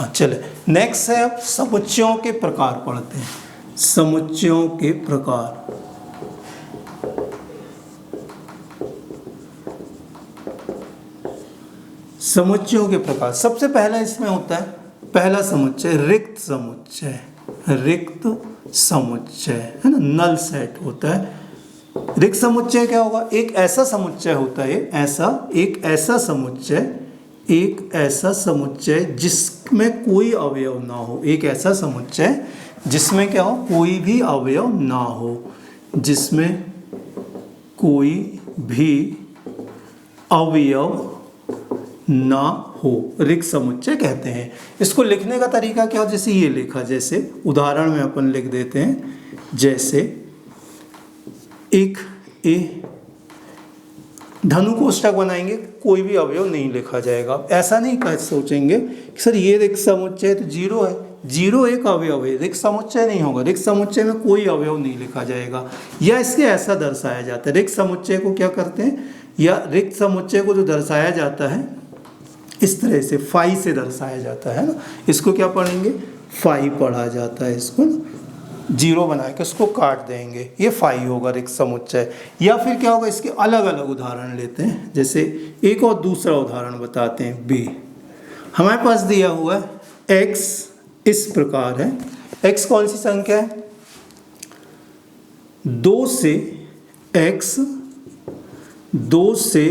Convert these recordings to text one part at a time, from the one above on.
हाँ चले, नेक्स्ट है अब समुच्चयों के प्रकार पढ़ते हैं। समुच्चयों के प्रकार। समुच्चयों के प्रकार, सबसे पहला इसमें होता है पहला समुच्चय रिक्त समुच्चय। रिक्त समुच्चय है ना, नल सेट होता है। रिक्त समुच्चय क्या होगा? एक ऐसा समुच्चय होता है, एक ऐसा समुच्चय जिसमें कोई अवयव ना हो। एक ऐसा समुच्चय जिसमें क्या हो? कोई भी अवयव ना हो, जिसमें कोई भी अवयव ना हो, रिक्त समुच्चय कहते हैं। इसको लिखने का तरीका क्या हो? जैसे ये लिखा, जैसे उदाहरण में अपन लिख देते हैं, जैसे एक धनु कोष्ठक बनाएंगे, कोई भी अवयव नहीं लिखा जाएगा। ऐसा नहीं कर सोचेंगे कि सर ये रिक्त समुच्चय तो जीरो है, जीरो एक अवयव है, रिक्त समुच्चय नहीं होगा। रिक्त समुच्चय में कोई अवयव नहीं लिखा जाएगा, या इसके ऐसा दर्शाया जाता है। रिक्त समुच्चय को क्या करते हैं, या रिक्त समुच्चय को जो दर्शाया जाता है इस तरह से फाई से दर्शाया जाता है ना। इसको क्या पढ़ेंगे? फाई पढ़ा जाता है। इसको जीरो बना के उसको काट देंगे, ये फाई होगा रिक्त समुच्चय। या फिर क्या होगा? इसके अलग अलग उदाहरण लेते हैं, जैसे एक और दूसरा उदाहरण बताते हैं। बी हमारे पास दिया हुआ है एक्स इस प्रकार है। एक्स कौन सी संख्या है? 2 से एक्स, 2 से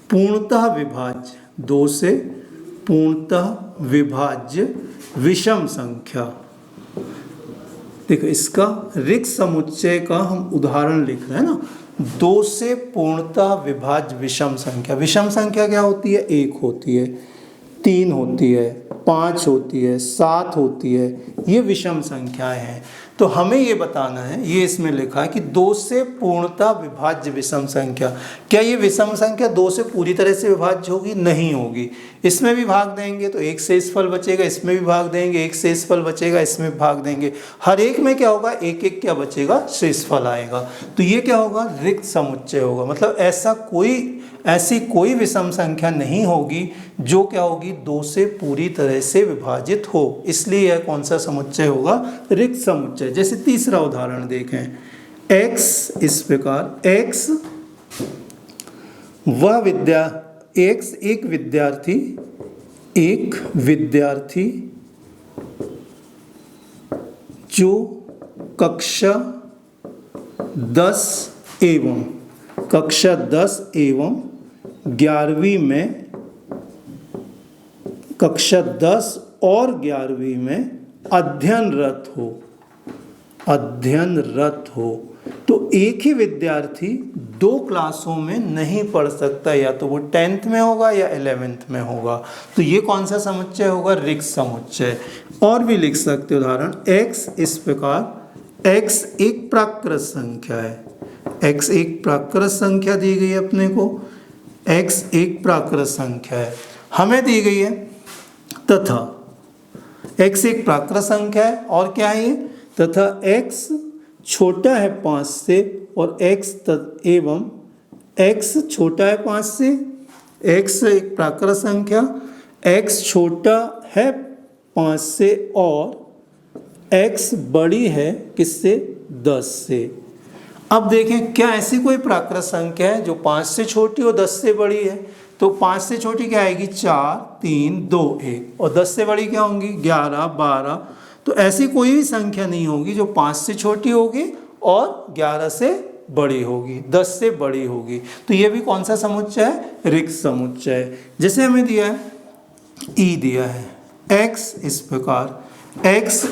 पूर्णतः विभाज्य, 2 से पूर्णतः विभाज्य विषम संख्या। देखो इसका रिक्त समुच्चय का हम उदाहरण लिख रहे हैं ना। 2 से पूर्णतः विभाज्य विषम संख्या। विषम संख्या क्या होती है? 1 होती है, 3 होती है, 5 होती है, 7 होती है, ये विषम संख्याएं हैं। तो हमें ये बताना है, ये इसमें लिखा है कि 2 से पूर्णतः विभाज्य विषम संख्या। क्या ये विषम संख्या 2 से पूरी तरह से विभाज्य होगी? नहीं होगी। इसमें भी भाग देंगे तो 1 शेषफल बचेगा, इसमें भी भाग देंगे 1 शेषफल बचेगा, इसमें भी भाग देंगे। हर एक में क्या होगा? 1 क्या बचेगा? शेषफल आएगा। तो ये क्या होगा? रिक्त समुच्चय होगा। मतलब ऐसी कोई विषम संख्या नहीं होगी जो क्या होगी? 2 से पूरी तरह से विभाजित हो। इसलिए यह कौन सा समुच्चय होगा? रिक्त समुच्चय। जैसे तीसरा उदाहरण देखें, x इस प्रकार, x एक विद्यार्थी जो कक्षा 10 एवं 11वीं में, कक्षा 10 और 11वीं में अध्ययनरत हो। तो एक ही विद्यार्थी 2 क्लासों में नहीं पढ़ सकता, या तो वो 10th में होगा या 11th में होगा। तो ये कौन सा समुच्चय होगा? रिक्त समुच्चय। और भी लिख सकते उदाहरण, x इस प्रकार, x एक प्राकृत संख्या है। x एक प्राकृत संख्या दी गई है अपने को, x एक प्राकृत संख्या है हमें दी गई है, तथा x एक प्राकृत संख्या है और क्या है ये? तथा x छोटा है 5 से, और एवं x छोटा है 5 से, x एक प्राकृत संख्या, x छोटा है 5 से और x बड़ी है किससे? 10 से। अब देखें, क्या ऐसी कोई प्राकृत संख्या है जो 5 से छोटी और 10 से बड़ी है? तो 5 से छोटी क्या आएगी? 4, 3, 2, 1, और 10 से बड़ी क्या होंगी? 11, 12। तो ऐसी कोई भी संख्या नहीं होगी जो 5 से छोटी होगी और 11 से बड़ी होगी, 10 से बड़ी होगी। तो ये भी कौन सा समुच्चय है? रिक्त समुच्चय। जैसे हमें दिया है ई दिया है, x इस प्रकार, x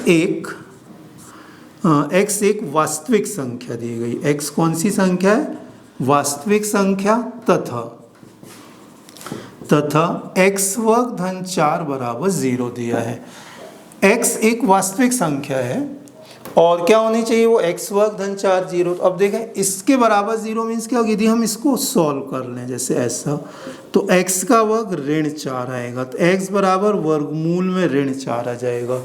एक वास्तविक संख्या दी गई। x कौन सी संख्या है? वास्तविक संख्या। तथा x वर्ग धन 4 बराबर 0 दिया है। x एक वास्तविक संख्या है और क्या होनी चाहिए? वो x वर्ग धन 4 0। अब देखें, इसके बराबर 0 मीन्स क्या होगी? यदि हम इसको सॉल्व कर लें जैसे ऐसा, तो x का वर्ग ऋण 4 आएगा, तो x बराबर वर्गमूल में ऋण 4 आ जाएगा।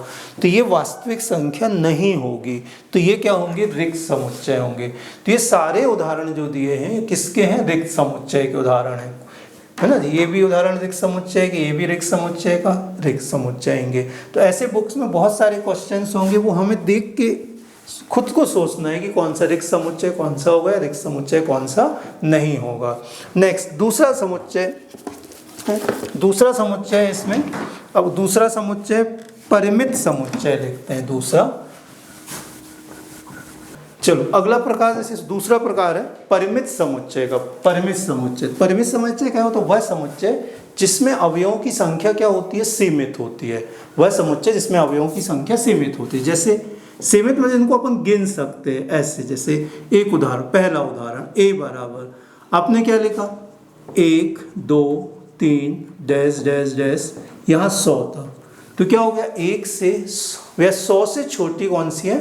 तो ये वास्तविक संख्या नहीं होगी, तो ये क्या होंगे? रिक्त समुच्चय होंगे। तो ये सारे उदाहरण जो दिए हैं किसके हैं? रिक्त समुच्चय के उदाहरण हैं। है ना। ये भी उदाहरण रिक्त समुच्चय के, ये भी रिक्त समुच्चय का रिक्त समुच्चय आएंगे। तो ऐसे बुक्स में बहुत सारे क्वेश्चंस होंगे, वो हमें देख के खुद को सोचना है कि कौन सा रिक्त समुच्चय कौन सा होगा, रिक्त समुच्चय कौन सा नहीं होगा। नेक्स्ट दूसरा समुच्चय इसमें, अब दूसरा समुच्चय परिमित समुच्चय लिखते हैं दूसरा। चलो अगला प्रकार, जैसे दूसरा प्रकार है परिमित समुच्चय का। परिमित समुच्चय क्या हो, तो वह समुच्चय जिसमें अवयवों की संख्या क्या होती है, सीमित होती है। वह समुच्चय जिसमें अवयवों की संख्या सीमित होती है। जैसे सीमित में जिनको अपन गिन सकते हैं ऐसे, जैसे एक उदाहरण, पहला उदाहरण a बराबर आपने क्या लिखा 1 2 3 डैश डैश डैश, यहाँ 100 था। तो क्या हो गया, 1 से वह 100 से छोटी कौन सी है,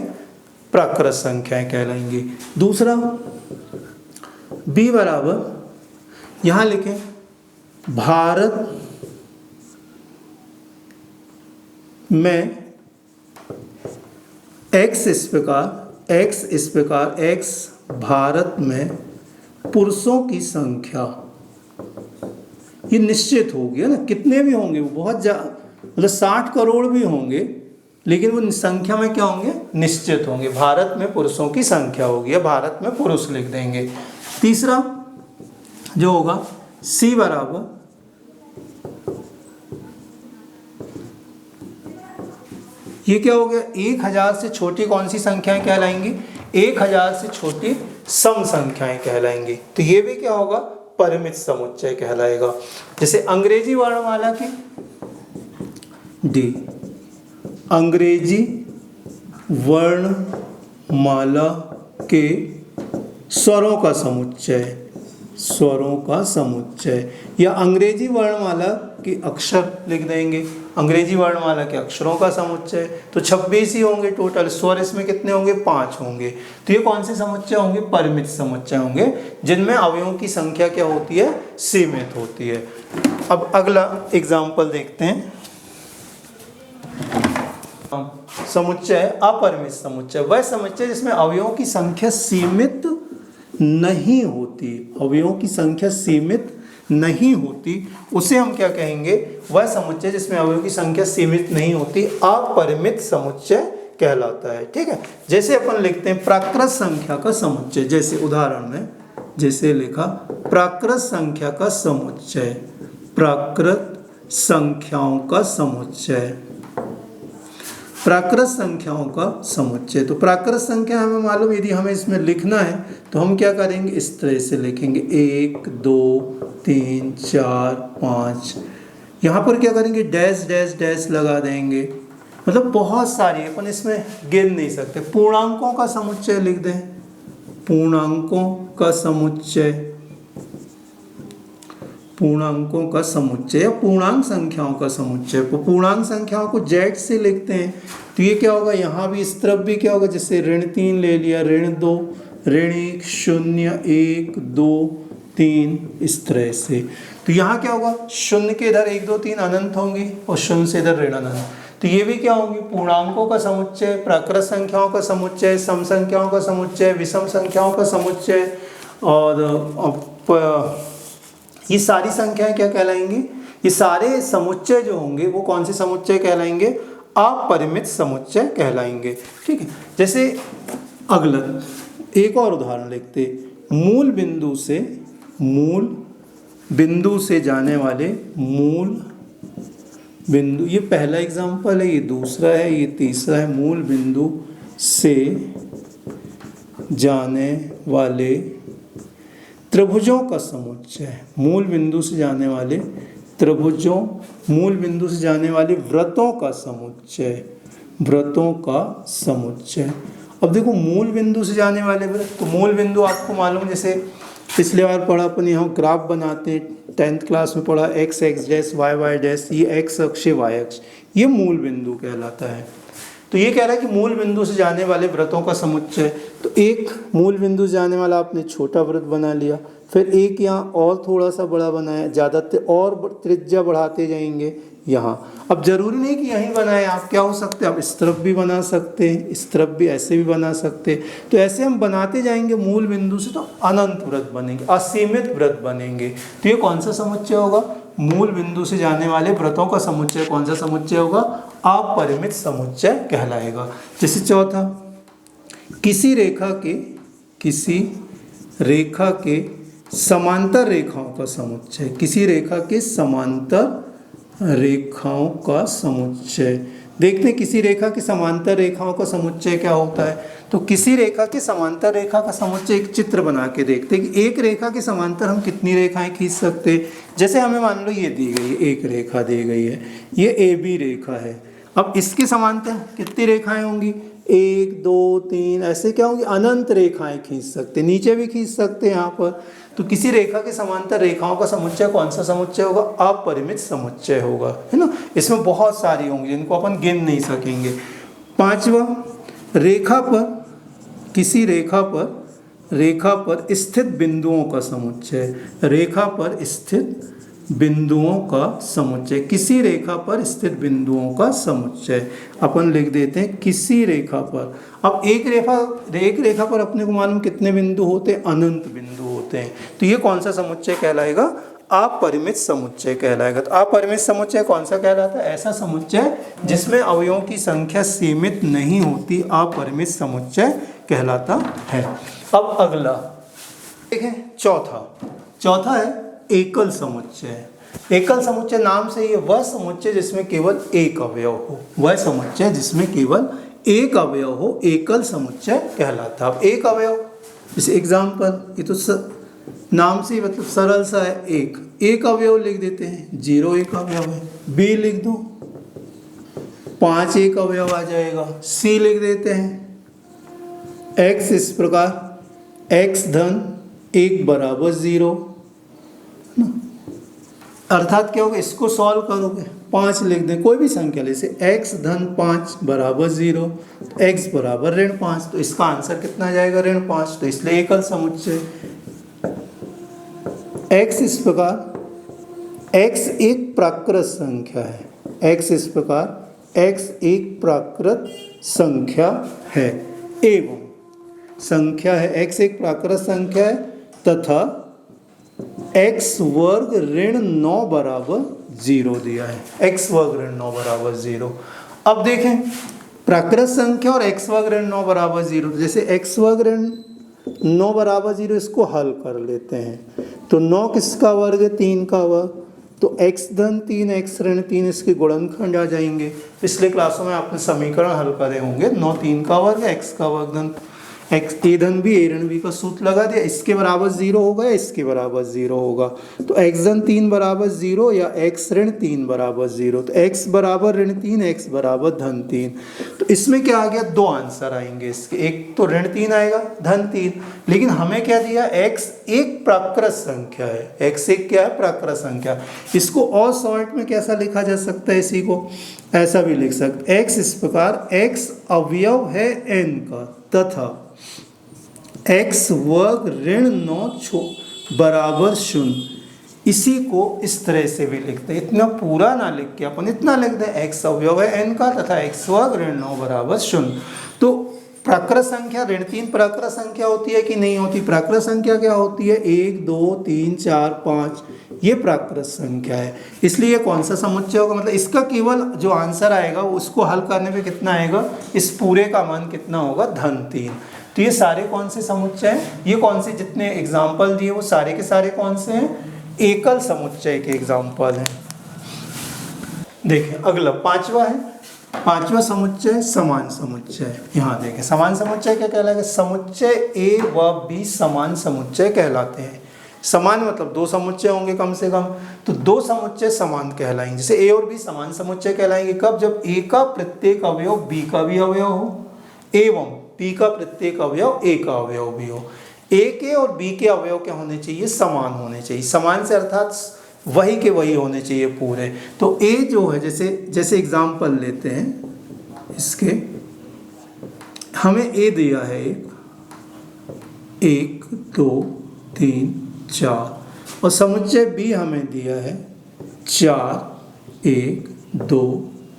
प्राकृत संख्याएं कहलाएंगी। दूसरा b बराबर यहाँ लिखें भारत में x इस प्रकार x भारत में पुरुषों की संख्या, ये निश्चित होगी ना, कितने भी होंगे वो बहुत मतलब 60 करोड़ भी होंगे, लेकिन वो संख्या में क्या होंगे, निश्चित होंगे। भारत में पुरुषों की संख्या होगी, या भारत में पुरुष लिख देंगे। तीसरा जो होगा c बराबर ये क्या हो गया, 1000 से छोटी कौन सी संख्याएं कहलाएंगी, 1000 से छोटी सम संख्याएं कहलाएंगी। तो ये भी क्या होगा, परिमित समुच्चय कहलाएगा। जैसे अंग्रेजी वर्णमाला की डी, अंग्रेजी वर्णमाला के स्वरों का समुच्चय, या अंग्रेजी वर्णमाला के अक्षर लिख देंगे, अंग्रेजी वर्णमाला के अक्षरों का समुच्चय। तो 26 ही होंगे टोटल, स्वर इसमें कितने होंगे, 5 होंगे। तो ये कौन से समुच्चय होंगे, परिमित समुच्चय होंगे, जिनमें अवयवों की संख्या क्या होती है, सीमित होती है। अब अगला एग्जाम्पल देखते हैं, समुच्चय अपरिमित समुच्चय, वह समुच्चय जिसमें अवयवों की संख्या सीमित नहीं होती, अवयवों की संख्या सीमित नहीं होती, उसे हम क्या कहेंगे, वह समुच्चय जिसमें अवयवों की संख्या सीमित नहीं होती अपरिमित समुच्चय कहलाता है। ठीक है। जैसे अपन लिखते हैं प्राकृत संख्या का समुच्चय, जैसे उदाहरण में जैसे लिखा प्राकृत संख्या का समुच्चय, प्राकृत संख्याओं का समुच्चय, प्राकृत संख्याओं का समुच्चय। तो प्राकृत संख्या हमें मालूम, यदि हमें इसमें लिखना है तो हम क्या करेंगे, इस तरह से लिखेंगे 1 2 3 4 5, यहाँ पर क्या करेंगे, डैश डैश डैश लगा देंगे, मतलब बहुत सारी, अपन इसमें गिन नहीं सकते। पूर्णांकों का समुच्चय लिख दें, पूर्णांकों का समुच्चय, पूर्णांकों का समुच्चय या पूर्णांक संख्याओं का समुच्चय। पूर्णांक संख्याओं को z से लिखते हैं, तो ये क्या होगा, यहाँ भी इस तरफ भी क्या होगा, जैसे ऋण 3 ले लिया, ऋण 2, ऋण 1 0 1 2 3, इस तरह से। तो यहाँ क्या होगा, शून्य के इधर 1 2 3 अनंत होंगी और शून्य से इधर ऋण अनंत। तो ये भी क्या होंगी, पूर्णांकों का समुच्चय, प्राकृत संख्याओं का समुच्चय, सम संख्याओं का समुच्चय, विषम संख्याओं का समुच्चय। और ये सारी संख्याएं क्या कहलाएंगी, ये सारे समुच्चय जो होंगे वो कौन से समुच्चय कहलाएंगे, अपरिमित समुच्चय कहलाएंगे। ठीक है। जैसे अगला एक और उदाहरण लिखते, मूल बिंदु से जाने वाले, मूल बिंदु, ये पहला एग्जाम्पल है, ये दूसरा है, ये तीसरा है। मूल बिंदु से जाने वाले त्रिभुजों का समुच्चय, मूल बिंदु से जाने वाले त्रिभुजों, मूल बिंदु से जाने वाले वृत्तों का समुच्चय, वृत्तों का समुच्चय। अब देखो मूल बिंदु से जाने वाले वृत्त, तो मूल बिंदु आपको मालूम, जैसे पिछले बार पढ़ा अपन, यहाँ ग्राफ बनाते हैं, 10th क्लास में पढ़ा, x x dash y y dash, ये x अक्ष y अक्ष, ये मूल बिंदु कहलाता है। तो ये कह रहा है कि मूल बिंदु से जाने वाले वृत्तों का समुच्चय। तो एक मूल बिंदु से जाने वाला आपने छोटा वृत्त बना लिया, फिर एक यहाँ और थोड़ा सा बड़ा बनाया, ज़्यादा और त्रिज्या बढ़ाते जाएंगे, यहाँ। अब जरूरी नहीं कि यहीं बनाए, आप क्या हो सकते हैं, आप इस तरफ भी बना सकते हैं, इस तरफ भी ऐसे भी बना सकते हैं। तो ऐसे हम बनाते जाएंगे मूल बिंदु से, तो अनंत वृत्त बनेंगे, असीमित वृत्त बनेंगे। तो ये कौन सा समुच्चय होगा, मूल बिंदु से जाने वाले वृत्तों का समुच्चय कौन सा समुच्चय होगा, अपरिमित समुच्चय कहलाएगा। जैसे चौथा, किसी रेखा के समांतर रेखाओं का समुच्चय, किसी रेखा के समांतर रेखाओं का समुच्चय। देखते हैं किसी रेखा की समांतर रेखाओं का समुच्चय क्या होता है। तो किसी रेखा की समांतर रेखा का समुच्चय, एक चित्र बना के देखते हैं कि एक रेखा के समांतर हम कितनी रेखाएं खींच सकते हैं। जैसे हमें मान लो ये दी गई है, एक रेखा दी गई है, ये ए बी रेखा है। अब इसके समांतर कितनी रेखाएं होंगी, 1 2 3, ऐसे क्या होंगी, अनंत रेखाएं खींच सकते, नीचे भी खींच सकते हैं यहाँ पर। तो किसी रेखा के समांतर रेखाओं का समुच्चय कौन सा समुच्चय होगा, अपरिमित समुच्चय होगा, है ना। इसमें बहुत सारी होंगी जिनको अपन गिन नहीं सकेंगे। पांचवा, रेखा पर, किसी रेखा पर स्थित बिंदुओं का समुच्चय, रेखा पर स्थित बिंदुओं का समुच्चय, किसी रेखा पर स्थित बिंदुओं का समुच्चय अपन लिख देते हैं किसी रेखा पर। अब एक रेखा पर अपने को मालूम कितने बिंदु होते हैं, अनंत बिंदु होते हैं। तो ये कौन सा समुच्चय कहलाएगा, अपरिमित समुच्चय कहलाएगा। तो अपरिमित समुच्चय कौन सा कहलाता है, ऐसा समुच्चय जिसमें अवयवों की संख्या सीमित नहीं होती, अपरिमित समुच्चय कहलाता है। अब अगला देखें, चौथा है एकल समुच्चय। एकल समुच्चय नाम से ये वह समुच्चय जिसमें केवल एक अवयव हो, वह समुच्चय जिसमें केवल एक अवयव हो, एकल समुच्चय कहलाता है। अब एक अवयव, जैसे एग्जाम्पल, ये तो नाम से मतलब सरल सा है, एक अवयव लिख देते हैं, 0 एक अवयव है। बी लिख दो, 5 एक अवयव आ जाएगा। सी लिख देते हैं, एक्स इस प्रकार, एक्स धन 1 बराबर 0। अर्थात क्या होगा, इसको सॉल्व करोगे, 5 लिख दें, कोई भी संख्या, जैसे x धन 5 बराबर 0, x बराबर -5, तो इसका आंसर कितना आ जाएगा, -5। तो इसलिए एकल समुच्चय। x इस प्रकार, x एक प्राकृत संख्या है, x इस प्रकार, x एक प्राकृत संख्या है, एवं संख्या है, x एक प्राकृत संख्या है तथा x वर्ग ऋण 9 बराबर 0 दिया है, x वर्ग ऋण 9 बराबर 0। अब देखें प्राकृत संख्या और x वर्ग ऋण 9 बराबर 0, जैसे x वर्ग ऋण 9 बराबर 0, इसको हल कर लेते हैं। तो 9 किसका वर्ग है, 3 का वर्ग, तो x धन 3 x ऋण 3 इसके गुणनखंड आ जाएंगे। पिछले क्लासों में आपने समीकरण हल करे होंगे, 9 3 का वर्ग है, x का वर्ग धन x, ए धन बी ए ऋण बी का सूत्र लगा दिया, इसके बराबर 0 होगा या इसके बराबर 0 होगा। तो x धन 3 बराबर 0 या x ऋण 3 बराबर 0, तो x बराबर ऋण 3, x बराबर धन 3। तो इसमें क्या आ गया, 2 आंसर आएंगे इसके, एक तो ऋण 3 आएगा, धन 3। लेकिन हमें क्या दिया, x एक प्राकृत संख्या है, x एक क्या है, प्राकृत संख्या। इसको और शॉर्ट में कैसा लिखा जा सकता है, इसी को ऐसा भी लिख सकते, x इस प्रकार, x अवयव है n का तथा x वर्ग ऋण 9 बराबर 0। इसी को इस तरह से भी लिखते हैं, इतना पूरा ना लिख के अपन इतना लिख दें, x अवयव है n का तथा x वर्ग ऋण 9 बराबर 0। तो प्राकृत संख्या ऋण 3 प्राकृत संख्या होती है कि नहीं होती, प्राकृत संख्या क्या होती है, 1 2 3 4 5, ये प्राकृत संख्या है। इसलिए ये कौन सा समुच्चय होगा, मतलब इसका केवल जो आंसर आएगा उसको हल करने पे कितना आएगा, इस पूरे का मान कितना होगा, धन 3। तो ये सारे कौन से समुच्चय हैं, ये कौन से जितने एग्जाम्पल दिए वो सारे के सारे कौन से हैं, एकल समुच्चय के एग्जाम्पल हैं। देखें अगला पांचवा समुच्चय समान समुच्चय। यहाँ देखें समान समुच्चय क्या कहलाएगा, समुच्चय ए व बी समान समुच्चय कहलाते हैं। समान मतलब 2 समुच्चय होंगे कम से कम, तो 2 समुच्चय समान कहलाएंगे। जैसे ए और बी समान समुच्चय कहलाएंगे कब, जब ए का प्रत्येक अवयव बी का भी अवयव हो एवं बी का प्रत्येक अवयव ए का अवयव भी हो। ए के और बी के अवयव क्या होने चाहिए, समान होने चाहिए। समान से अर्थात वही के वही होने चाहिए पूरे। तो ए जो है, जैसे एग्जाम्पल लेते हैं इसके, हमें ए दिया है 1 2 3 4 और समुच्चय बी हमें दिया है 4 1 2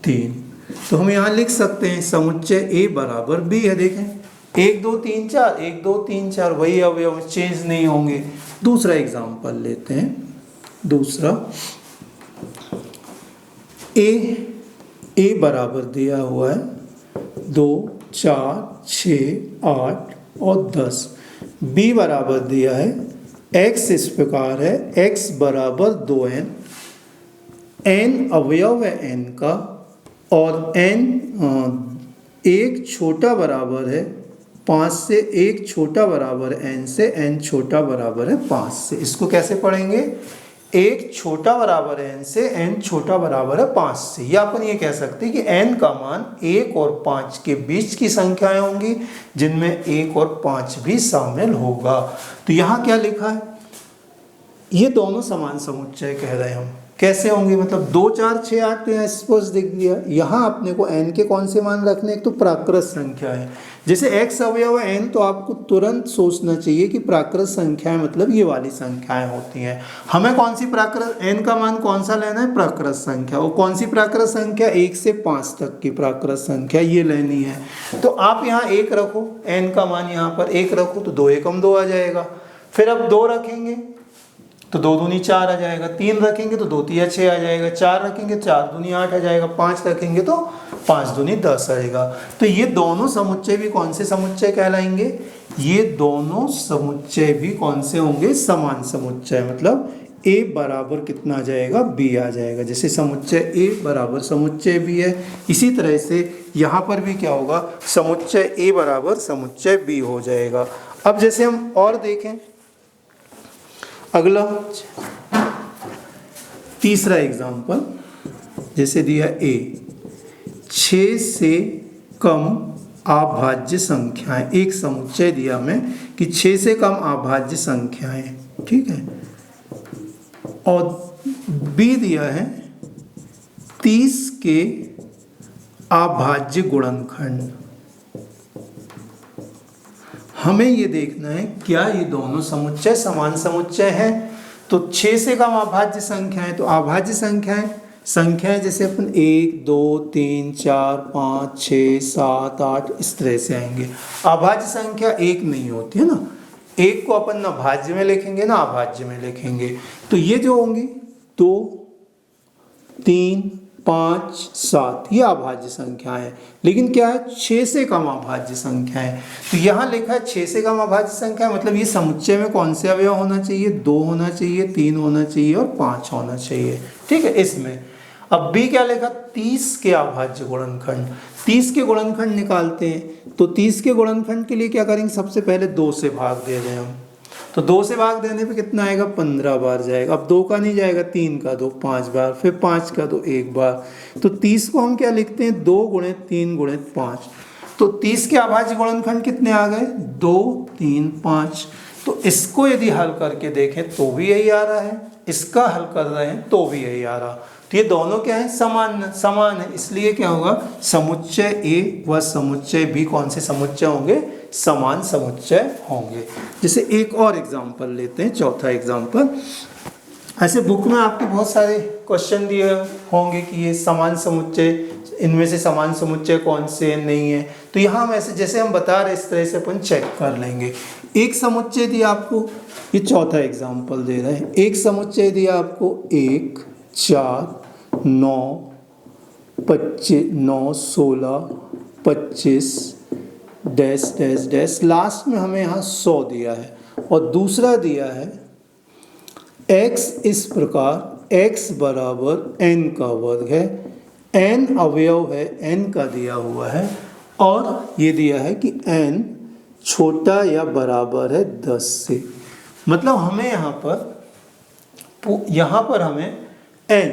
3। तो हम यहाँ लिख सकते हैं समुच्चय A बराबर B है। देखें 1 2 3 4, 1 2 3 4 वही अवयव चेंज नहीं होंगे। दूसरा एग्जाम्पल लेते हैं। दूसरा A बराबर दिया हुआ है 2 4 6 8 और 10। B बराबर दिया है x इस प्रकार है x बराबर 2n, n अवयव है n का और n एक छोटा बराबर है 5 से, एक छोटा बराबर है n से, n छोटा बराबर है 5 से। इसको कैसे पढ़ेंगे? एक छोटा बराबर है n से, n छोटा बराबर है 5 से। या अपन ये कह सकते हैं कि n का मान 1 और 5 के बीच की संख्याएं होंगी जिनमें 1 और 5 भी शामिल होगा। तो यहाँ क्या लिखा है? ये दोनों समान समुच्चय कह रहे हैं हम। कैसे होंगे? मतलब 2 4 6 8 तो यहाँ स्पष्ट दिख गया। यहाँ अपने को n के कौन से मान रखने? एक तो प्राकृत संख्या है, जैसे x अवयव है n, तो आपको तुरंत सोचना चाहिए कि प्राकृत संख्याएं मतलब ये वाली संख्याएं होती हैं। हमें कौन सी प्राकृत, n का मान कौन सा लेना है? प्राकृत संख्या। वो कौन सी प्राकृत संख्या? 1 से 5 तक की प्राकृत संख्या ये लेनी है। तो आप यहाँ 1 रखो, n का मान यहाँ पर 1 रखो तो 2 एकम 2 आ जाएगा। फिर अब 2 रखेंगे तो 2 दूनी 4 आ जाएगा, 3 रखेंगे तो 2 तिया 6 आ जाएगा, 4 रखेंगे 4 दूनी 8 आ जाएगा, 5 रखेंगे तो 5 दूनी 10 आएगा। तो ये दोनों समुच्चय भी कौन से समुच्चय कहलाएंगे? ये दोनों समुच्चय भी कौन से होंगे? समान समुच्चय। मतलब a बराबर कितना आ जाएगा? b आ जाएगा। जैसे समुच्चय a बराबर समुच्चय b है, इसी तरह से यहाँ पर भी क्या होगा? समुच्चय a बराबर समुच्चय b हो जाएगा। अब जैसे हम और देखें, अगला तीसरा एग्जाम्पल जैसे दिया a 6 से कम अभाज्य संख्याएं। एक समुच्चय दिया हमें कि 6 से कम अभाज्य संख्याएं, ठीक है। और b दिया है 30 के अभाज्य गुणनखंड। हमें ये देखना है क्या ये दोनों समुच्चय समान समुच्चय हैं। तो 6 से कम अभाज्य संख्याएं, तो अभाज्य संख्याएं जैसे अपन 1 2 3 4 5 6 7 8 इस तरह से आएंगे। अभाज्य संख्या एक नहीं होती है ना, एक को अपन ना भाज्य में लिखेंगे ना अभाज्य में लिखेंगे। तो ये जो होंगी 2 3 5 7 ये अभाज्य संख्या है। लेकिन क्या है? 6 से कम अभाज्य संख्या है। तो यहाँ लिखा है 6 से कम अभाज्य संख्या, मतलब ये समुच्चय में कौन से अवयव होना चाहिए? 2 होना चाहिए, 3 होना चाहिए और 5 होना चाहिए, ठीक है। इसमें अब b क्या लिखा? 30 के अभाज्य गुणनखंड। 30 के गुणनखंड निकालते हैं, तो 30 के गुणनखंड के लिए क्या करेंगे? सबसे पहले 2 से भाग दे दें हम। तो 2 से भाग देने पे कितना आएगा? 15 बार जाएगा। अब 2 का नहीं जाएगा, 3 का 2 5 बार, फिर 5 का 2 1 बार। तो 30 को हम क्या लिखते हैं? 2 × 3 × 5। तो 30 के अभाज्य गुणनखंड कितने आ गए? 2 3 5। तो इसको यदि हल करके देखें तो भी यही आ रहा है, इसका हल कर रहे हैं तो भी यही आ रहा। तो ये दोनों क्या है? समान है। इसलिए क्या होगा? समुच्चय A व समुच्चय B कौन से समुच्चय होंगे? समान समुच्चय होंगे। जैसे एक और एग्जांपल लेते हैं, चौथा एग्जांपल। ऐसे बुक में आपके बहुत सारे क्वेश्चन दिए होंगे कि ये समान समुच्चय, इनमें से समान समुच्चय कौन से नहीं है। तो यहाँ हम ऐसे जैसे हम बता रहे इस तरह से अपन चेक कर लेंगे। एक समुच्चय दिया आपको, ये चौथा एग्जांपल दे रहे हैं। एक समुच्चय दिया आपको 1 4 9 25 9 16 25 डैश डैश डैश, लास्ट में हमें यहाँ 100 दिया है। और दूसरा दिया है x इस प्रकार x बराबर n का वर्ग है, n अवयव है n का दिया हुआ है, और ये दिया है कि n छोटा या बराबर है 10 से। मतलब हमें यहाँ पर हमें n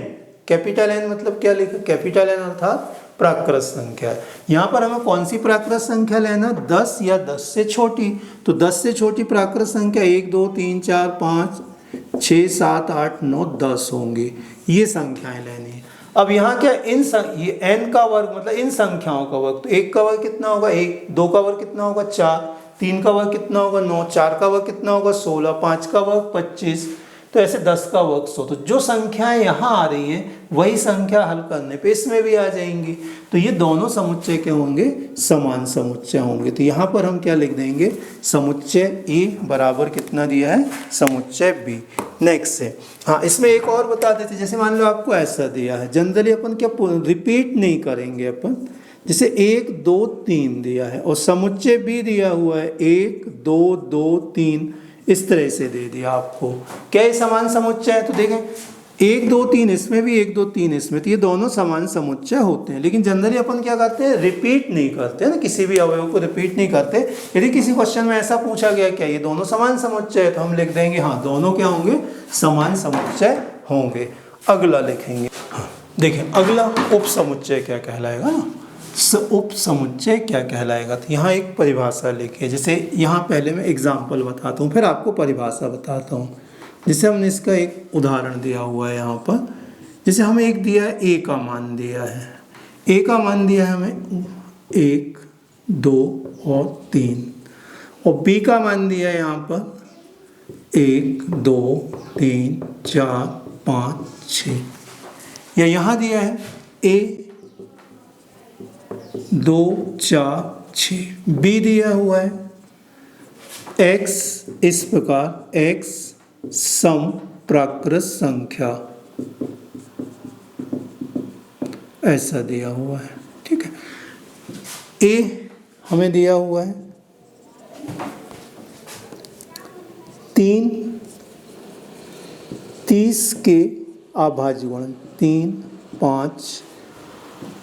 कैपिटल N मतलब क्या लिखा? कैपिटल N अर्थात प्राकृत संख्या। यहाँ पर हमें कौन सी प्राकृत संख्या लेना? 10 या 10 से छोटी। तो 10 से छोटी प्राकृत संख्या 1 2 3 4 5 6 7 8 9 10 होंगी, ये संख्याएं लेनी है। अब यहाँ क्या ये n का वर्ग मतलब इन संख्याओं का वर्ग। तो 1 का वर्ग कितना होगा? 1, 2 का वर्ग कितना होगा? 4, 3 का वर्ग कितना होगा? 9, 4 का वर्ग कितना होगा? 16, 5 का वर्ग 25, तो ऐसे 10 का वर्ग 100, तो जो संख्याएं यहाँ आ रही हैं वही संख्या हल करने पे इसमें भी आ जाएंगी। तो ये दोनों समुच्चय क्या होंगे, समान समुच्चय होंगे। तो यहाँ पर हम क्या लिख देंगे, समुच्चय ए बराबर कितना दिया है, समुच्चय बी। नेक्स्ट है, हाँ इसमें एक और बता देते, जैसे मान लो आपको ऐसा दिया है, जनरली अपन क्या रिपीट नहीं करेंगे अपन, जैसे 1 2 3 दिया है और समुच्चय बी दिया हुआ है 1 2 2 3, इस तरह से दे दिया आपको। क्या ये समान समुच्चय है, तो देखें 1 2 3 इसमें भी 1 2 3 इसमें, तो ये दोनों समान समुच्चय होते हैं। लेकिन जनरली अपन क्या करते हैं, रिपीट नहीं करते ना, किसी भी अवयव को रिपीट नहीं करते। यदि किसी क्वेश्चन में ऐसा पूछा गया क्या ये दोनों समान समुच्चय है, तो हम लिख देंगे हाँ दोनों क्या होंगे, समान समुच्चय होंगे। अगला लिखेंगे, देखें अगला उप समुच्चय क्या कहलाएगा ना, उप समुच्चय क्या कहलाएगा। तो यहाँ एक परिभाषा लिखिए, जैसे यहाँ पहले मैं एग्जाम्पल बताता हूँ फिर आपको परिभाषा बताता हूँ। जैसे हमने इसका एक उदाहरण दिया हुआ है यहाँ पर, जैसे हमें एक दिया है ए का मान दिया है, ए का मान दिया है हमें 1 2 और 3, और बी का मान दिया है यहाँ पर 1 2 3 4 5 6, या यहाँ दिया है ए 2 4 6, बी दिया हुआ है x, इस प्रकार x सम प्राकृत संख्या, ऐसा दिया हुआ है। ठीक है, ए हमें दिया हुआ है 3 30 के अभाज्य गुण 3 5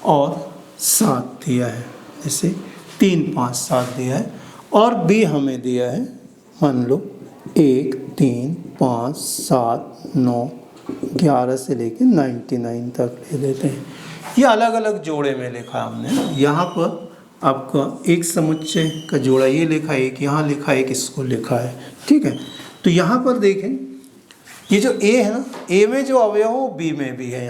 और 7 दिया है, जैसे 3 5 7 दिया है। और बी हमें दिया है मान लो 1 3 5 7 9 11 से लेकर 99 तक ले लेते हैं। ये अलग अलग जोड़े में लिखा हमने, यहाँ पर आपका एक समुच्चय का जोड़ा ये लिखा है, एक यहाँ लिखा है, एक इसको लिखा है। ठीक है, तो यहाँ पर देखें ये जो ए है ना, ए में जो अवयव हो बी में भी है।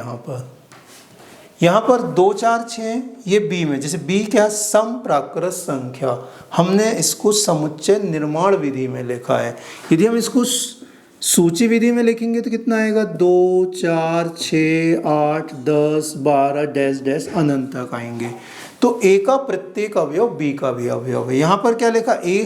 यहाँ पर 2 4 6 ये बी में, जैसे बी क्या, सम प्राकृत संख्या, हमने इसको समुच्चय निर्माण विधि में लिखा है। यदि हम इसको सूची विधि में लिखेंगे तो कितना आएगा, 2 4 6 8 10 12 डैश डैश अनंत तक आएंगे। तो ए का प्रत्येक अवयव बी का भी अवयव है। यहाँ पर क्या लिखा, ए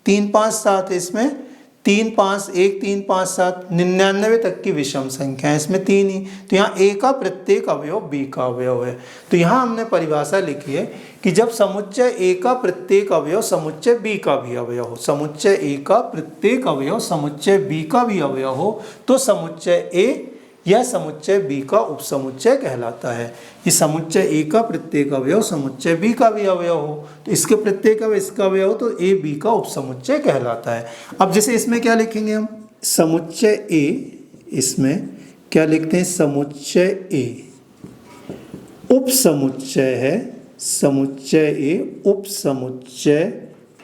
3 5 7 है, इसमें 3 5 1 3 5 7 99 तक की विषम संख्या है, इसमें 3 ही। तो यहाँ ए का प्रत्येक अवयव बी का अवयव है। तो यहाँ हमने परिभाषा लिखी है कि जब समुच्चय ए का प्रत्येक अवयव समुच्चय बी का भी अवयव हो, समुच्चय ए का प्रत्येक अवयव समुच्चय बी का भी अवयव हो, तो समुच्चय ए यह समुच्चय बी का उपसमुच्चय कहलाता है। ये समुच्चय ए का प्रत्येक अवयव समुच्चय बी का भी अवयव हो, तो इसके प्रत्येक अवयव इसका अवयव हो, तो ए बी का उपसमुच्चय कहलाता है। अब जैसे इसमें क्या लिखेंगे हम, समुच्चय ए, इसमें क्या लिखते हैं, समुच्चय ए उपसमुच्चय है, समुच्चय ए उपसमुच्चय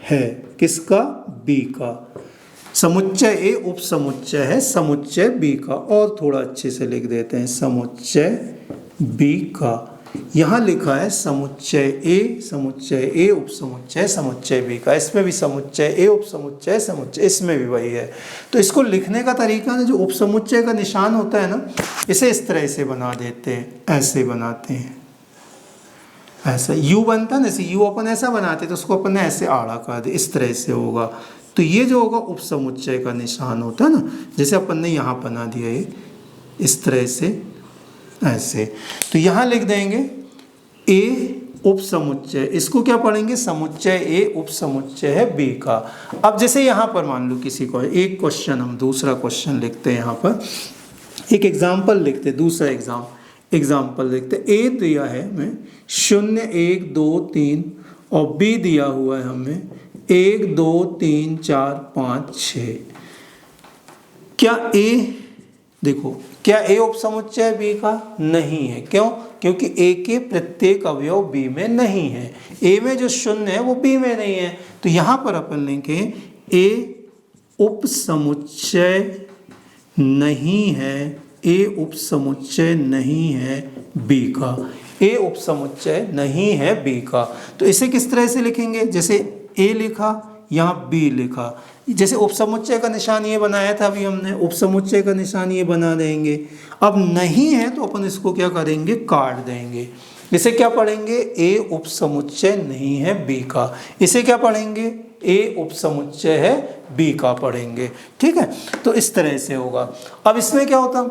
है किसका, बी का। समुच्चय ए उपसमुच्चय है समुच्चय बी का। और थोड़ा अच्छे से लिख देते हैं, समुच्चय बी का। यहाँ लिखा है समुच्चय ए उपसमुच्चय समुच्चय बी का। इसमें भी समुच्चय ए उपसमुच्चय समुच्चय, इसमें भी वही है। तो इसको लिखने का तरीका ना, जो उपसमुच्चय का निशान होता है ना, इसे इस तरह से बना देते हैं, ऐसे बनाते हैं, ऐसा यू बनता है ना, यू अपन ऐसा बनाते तो उसको अपन ने ऐसे आड़ा कर दे, इस तरह से होगा। तो ये जो होगा उपसमुच्चय का निशान होता है ना, जैसे अपन ने यहाँ बना दिया ये इस तरह से ऐसे। तो यहाँ लिख देंगे ए उपसमुच्चय, इसको क्या पढ़ेंगे, समुच्चय ए उपसमुच्चय है बी का। अब जैसे यहाँ पर मान लो किसी को एक क्वेश्चन, हम दूसरा क्वेश्चन लिखते हैं, यहाँ पर एक एग्जाम्पल लिखते, दूसरा एग्जाम्पल लिखते। ए दिया है हमें 0 1 2 3 और बी दिया हुआ है हमें 1 2 3 4 5 6। क्या ए, देखो क्या ए उपसमुच्चय बी का नहीं है, क्यों, क्योंकि ए के प्रत्येक अवयव बी में नहीं है। ए में जो 0 है वो बी में नहीं है। तो यहाँ पर अपन लिखेंगे ए उपसमुच्चय नहीं है, ए उपसमुच्चय नहीं है बी का, ए उपसमुच्चय नहीं है बी का। तो इसे किस तरह से लिखेंगे, जैसे ए लिखा, यहाँ बी लिखा। जैसे उपसमुच्चय का निशान ये बनाया था अभी हमने, उपसमुच्चय का निशान ये बना देंगे। अब नहीं है तो अपन इसको क्या करेंगे, काट देंगे। इसे क्या पढ़ेंगे, ए उपसमुच्चय नहीं है बी का। इसे क्या पढ़ेंगे, ए उपसमुच्चय है बी का पढ़ेंगे। ठीक है, तो इस तरह से होगा। अब इसमें क्या होता,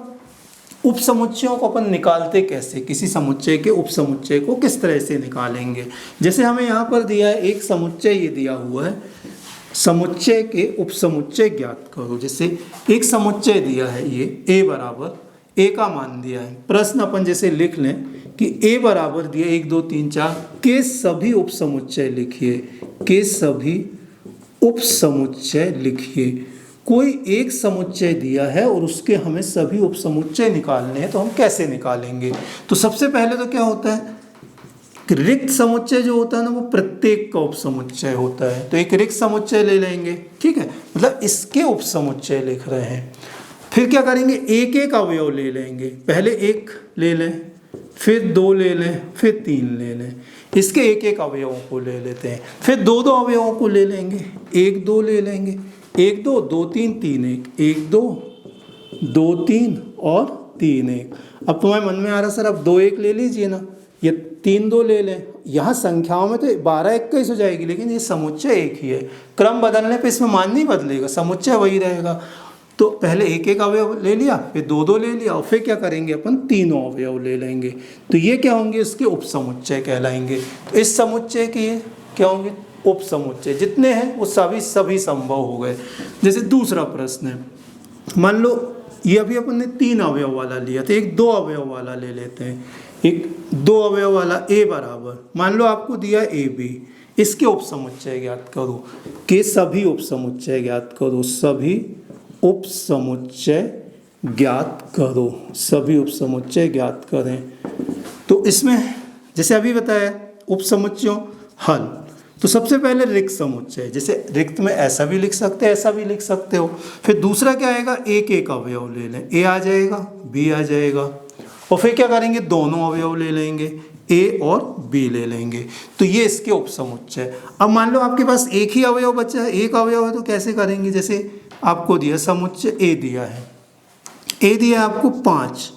उपसमुच्चयों को अपन निकालते कैसे, किसी समुच्चय के उपसमुच्चय को किस तरह से निकालेंगे। जैसे हमें यहाँ पर दिया है एक समुच्चय, ये दिया हुआ है समुच्चय के उपसमुच्चय ज्ञात करो। जैसे एक समुच्चय दिया है ये ए बराबर, ए का मान दिया है। प्रश्न अपन जैसे लिख लें कि ए बराबर दिया 1 2 3 4 के सभी उपसमुच्चय लिखिए, के सभी उपसमुच्चय लिखिए। कोई एक समुच्चय दिया है और उसके हमें सभी उपसमुच्चय निकालने हैं, तो हम कैसे निकालेंगे। तो सबसे पहले तो क्या होता है कि रिक्त समुच्चय जो होता है ना वो प्रत्येक का उपसमुच्चय होता है। तो एक रिक्त समुच्चय ले लेंगे, ठीक है, मतलब इसके उपसमुच्चय लिख रहे हैं। फिर क्या करेंगे, एक एक अवयव ले लेंगे। पहले एक ले लें, फिर 2 ले लें, फिर 3 ले लें। इसके एक एक अवयवों को ले लेते हैं। फिर 2 2 अवयवों को ले लेंगे, 1 2 ले लेंगे, 1 2 2 3 3 1, 1 2 2 3 और 3 1। अब तुम्हारे मन में आ रहा सर अब 2 1 ले लीजिए ना, ये 3 2 ले लें। यहाँ संख्याओं में तो 12 21 हो जाएगी, लेकिन ये समुच्चय एक ही है। क्रम बदलने पे इसमें मान नहीं बदलेगा, समुच्चय वही रहेगा। तो पहले एक एक अवयव ले लिया, फिर 2 2 ले लिया, और फिर क्या करेंगे अपन, तीनों अवयव ले लेंगे। तो ये क्या होंगे, इसके उपसमुच्चय कहलाएंगे। तो इस समुच्चय के ये क्या होंगे, उपसमुच्चय। जितने हैं वो सभी संभव हो गए। जैसे दूसरा प्रश्न है, मान लो ये अभी अपन ने 3 अवयव वाला लिया था, एक 2 अवयव वाला ले लेते हैं। एक 2 अवयव वाला ए बराबर, मान लो आपको दिया ए बी, इसके उपसमुच्चय ज्ञात करो। के सभी उपसमुच्चय ज्ञात करो, सभी उपसमुच्चय ज्ञात करो, सभी उपसमुच्चय ज्ञात करें। तो इसमें जैसे अभी बताया उपसमुच्चयों हल, तो सबसे पहले रिक्त समुच्चय, जैसे रिक्त में ऐसा भी लिख सकते हैं, ऐसा भी लिख सकते हो। फिर दूसरा क्या आएगा, एक एक अवयव ले लें, ए आ जाएगा, बी आ जाएगा, और फिर क्या करेंगे, दोनों अवयव ले लेंगे, ए और बी ले लेंगे। तो ये इसके उपसमुच्चय। अब मान लो आपके पास एक ही अवयव बचा है, एक अवयव है, तो कैसे करेंगे। जैसे आपको दिया समुच्चय ए दिया है, ए दिया है आपको 5,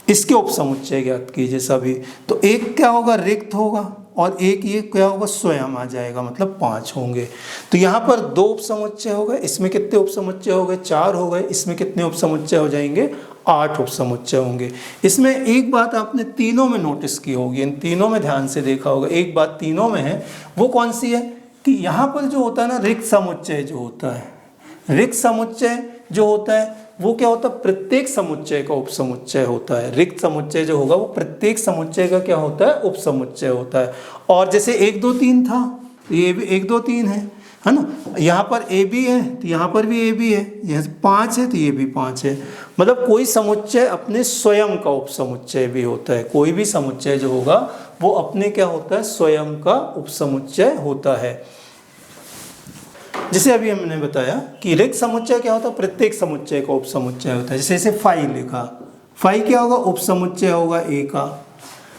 इसके उपसमुच्चय ज्ञात कीजिए सभी। तो एक क्या होगा, रिक्त होगा, और एक ये क्या होगा, स्वयं आ जाएगा, मतलब 5 होंगे। तो यहाँ पर 2 उपसमुच्चय हो गए, इसमें कितने उपसमुच्चय हो गए, 4 हो गए। इसमें कितने उपसमुच्चय हो जाएंगे, 8 उपसमुच्चय होंगे। इसमें एक बात आपने तीनों में नोटिस की होगी, इन तीनों में ध्यान से देखा होगा। एक बात तीनों में है, वो कौन सी है कि यहाँ पर जो होता है ना, रिक्त समुच्चय जो होता है, रिक्त समुच्चय जो होता है वो क्या होता है, प्रत्येक समुच्चय का उपसमुच्चय होता है। रिक्त समुच्चय जो होगा वो प्रत्येक समुच्चय का क्या होता है, उपसमुच्चय होता है। और जैसे 1 2 3 था, ये भी 1 2 3 है ना। यहाँ पर ए बी है तो यहाँ पर भी ए बी है, यहाँ 5 है तो ये भी 5 है। मतलब कोई समुच्चय अपने स्वयं का उपसमुच्चय भी होता है। कोई भी समुच्चय जो होगा वो अपने क्या होता है, स्वयं का उपसमुच्चय होता है। जैसे अभी हमने बताया कि रिक्त समुच्चय क्या होता है, प्रत्येक समुच्चय का उपसमुच्चय होता है। जैसे 5 लिखा, 5 क्या होगा, उपसमुच्चय होगा ए का।